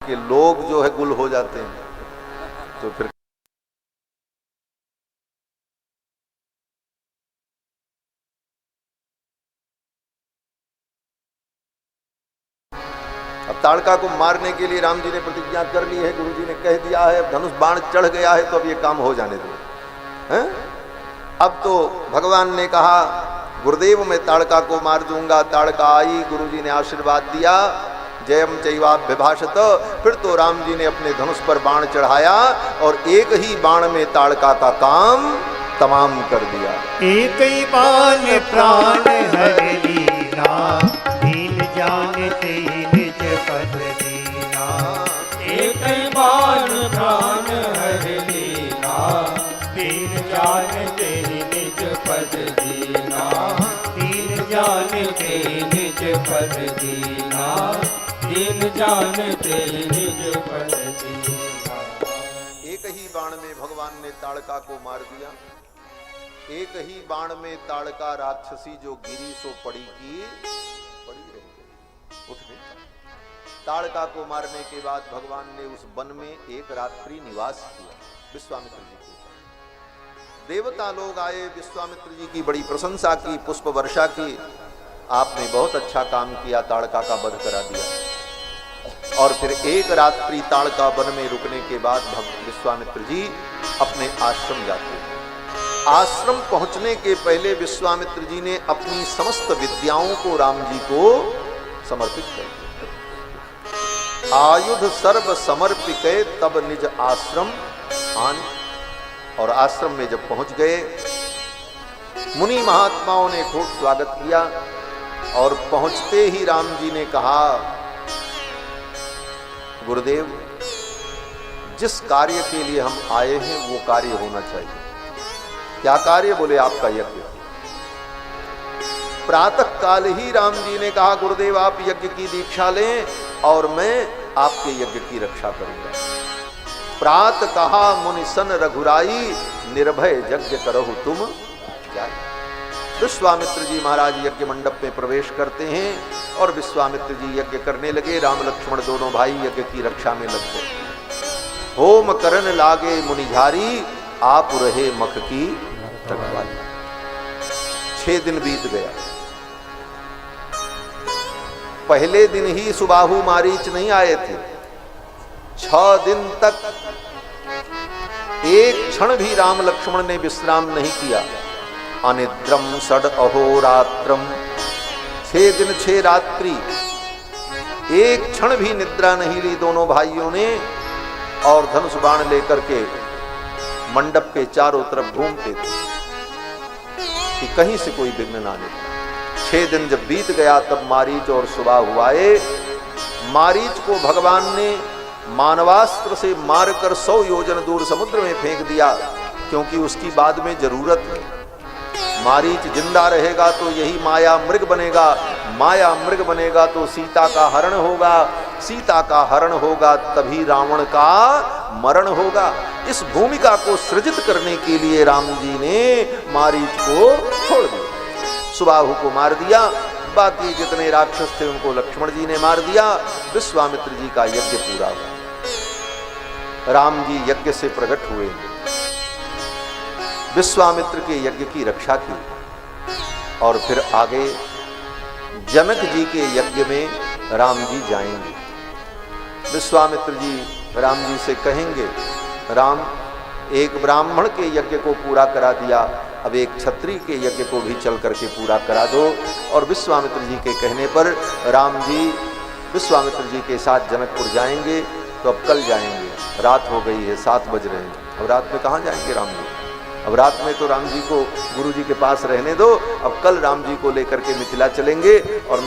के लोग जो है गुल हो जाते हैं, तो फिर अब ताड़का को मारने के लिए राम जी ने प्रतिज्ञा कर ली है, गुरु जी ने कह दिया है, धनुष बाण चढ़ गया है, तो अब ये काम हो जाने दो हैं? अब तो भगवान ने कहा गुरुदेव मैं ताड़का को मार दूंगा। ताड़का आई, गुरु जी ने आशीर्वाद दिया, जयम चैवाभ्यभाषत। फिर तो राम जी ने अपने धनुष पर बाण चढ़ाया और एक ही बाण में ताड़का का काम तमाम कर दिया। एक ही बाण प्राण हर लीना, दीन जानते निज पद दीना। एक ही बाण प्राण हर लीना, दीन जानते निज पद दीना। दीन जानते निज पद दीना, दीन जानते निज पद दीना। एक ही बाण में भगवान ने ताड़का को मार दिया। एक ही बाण में ताड़का राक्षसी जो गिरी सो पड़ी की पड़ी रह गई, उठ नहीं। ताड़का को मारने के बाद भगवान ने उस वन में एक रात्रि निवास किया विश्वामित्र जी के साथ। देवता लोग आए, विश्वामित्र जी की बड़ी प्रशंसा की, पुष्प वर्षा की। आपने बहुत अच्छा काम किया, ताड़का का वध करा दिया। और फिर एक रात्रि ताड़का वन में रुकने के बाद विश्वामित्र जी अपने आश्रम जाते हैं। आश्रम पहुंचने के पहले विश्वामित्र जी ने अपनी समस्त विद्याओं को राम जी को समर्पित कर दिया। आयुध सर्व समर्पिके तब निज आश्रम आन। और आश्रम में जब पहुंच गए, मुनि महात्माओं ने खूब स्वागत किया। और पहुंचते ही राम जी ने कहा, गुरुदेव जिस कार्य के लिए हम आए हैं वो कार्य होना चाहिए। क्या कार्य? बोले आपका यज्ञ। प्रातः काल ही राम जी ने कहा, गुरुदेव आप यज्ञ की दीक्षा लें और मैं आपके यज्ञ की रक्षा करूंगा। प्रात कहा मुनि सन रघुराई, निर्भय यज्ञ करहु तुम जाय। विश्वामित्र जी महाराज यज्ञ मंडप में प्रवेश करते हैं और विश्वामित्र जी यज्ञ करने लगे। राम लक्ष्मण दोनों भाई यज्ञ की रक्षा में लग गए। होम करन लागे मुनिझारी, आप रहे मख की रखवाली। 6 दिन बीत गया। पहले दिन ही सुबाहु मारीच नहीं आए थे। 6 दिन तक एक क्षण भी राम लक्ष्मण ने विश्राम नहीं किया। अनिद्रम षड अहोरात्रम, 6 दिन 6 रात्रि एक क्षण भी निद्रा नहीं ली दोनों भाइयों ने। और धनुष बाण लेकर के मंडप के चारों तरफ घूमते थे कि कहीं से कोई विघ्न ना ले। 6 दिन जब बीत गया तब मारीच और सुबह हुआ। मारीच को भगवान ने मानवास्त्र से मारकर 100 योजन दूर समुद्र में फेंक दिया, क्योंकि उसकी बाद में जरूरत है। मारीच जिंदा रहेगा तो यही माया मृग बनेगा। माया मृग बनेगा तो सीता का हरण होगा। सीता का हरण होगा तभी रावण का मरण होगा। इस भूमिका को सृजित करने के लिए राम जी ने मारीच को छोड़ दिया, सुबाहु को मार दिया। बाकी जितने राक्षस थे उनको लक्ष्मण जी ने मार दिया। विश्वामित्र जी का यज्ञ पूरा हुआ। राम जी यज्ञ से प्रकट हुए, विश्वामित्र के यज्ञ की रक्षा की। और फिर आगे जनक जी के यज्ञ में राम जी जाएंगे। विश्वामित्र जी राम जी से कहेंगे, राम एक ब्राह्मण के यज्ञ को पूरा करा दिया, अब एक क्षत्रिय के यज्ञ को भी चल करके पूरा करा दो। और विश्वामित्र जी के कहने पर राम जी विश्वामित्र जी के साथ जनकपुर जाएंगे। तो अब कल जाएंगे, रात हो गई है, 7 बज रहे हैं। अब रात में कहाँ जाएंगे राम जी? अब रात में तो राम जी को गुरु जी के पास रहने दो। अब कल राम जी को लेकर के मिथिला चलेंगे और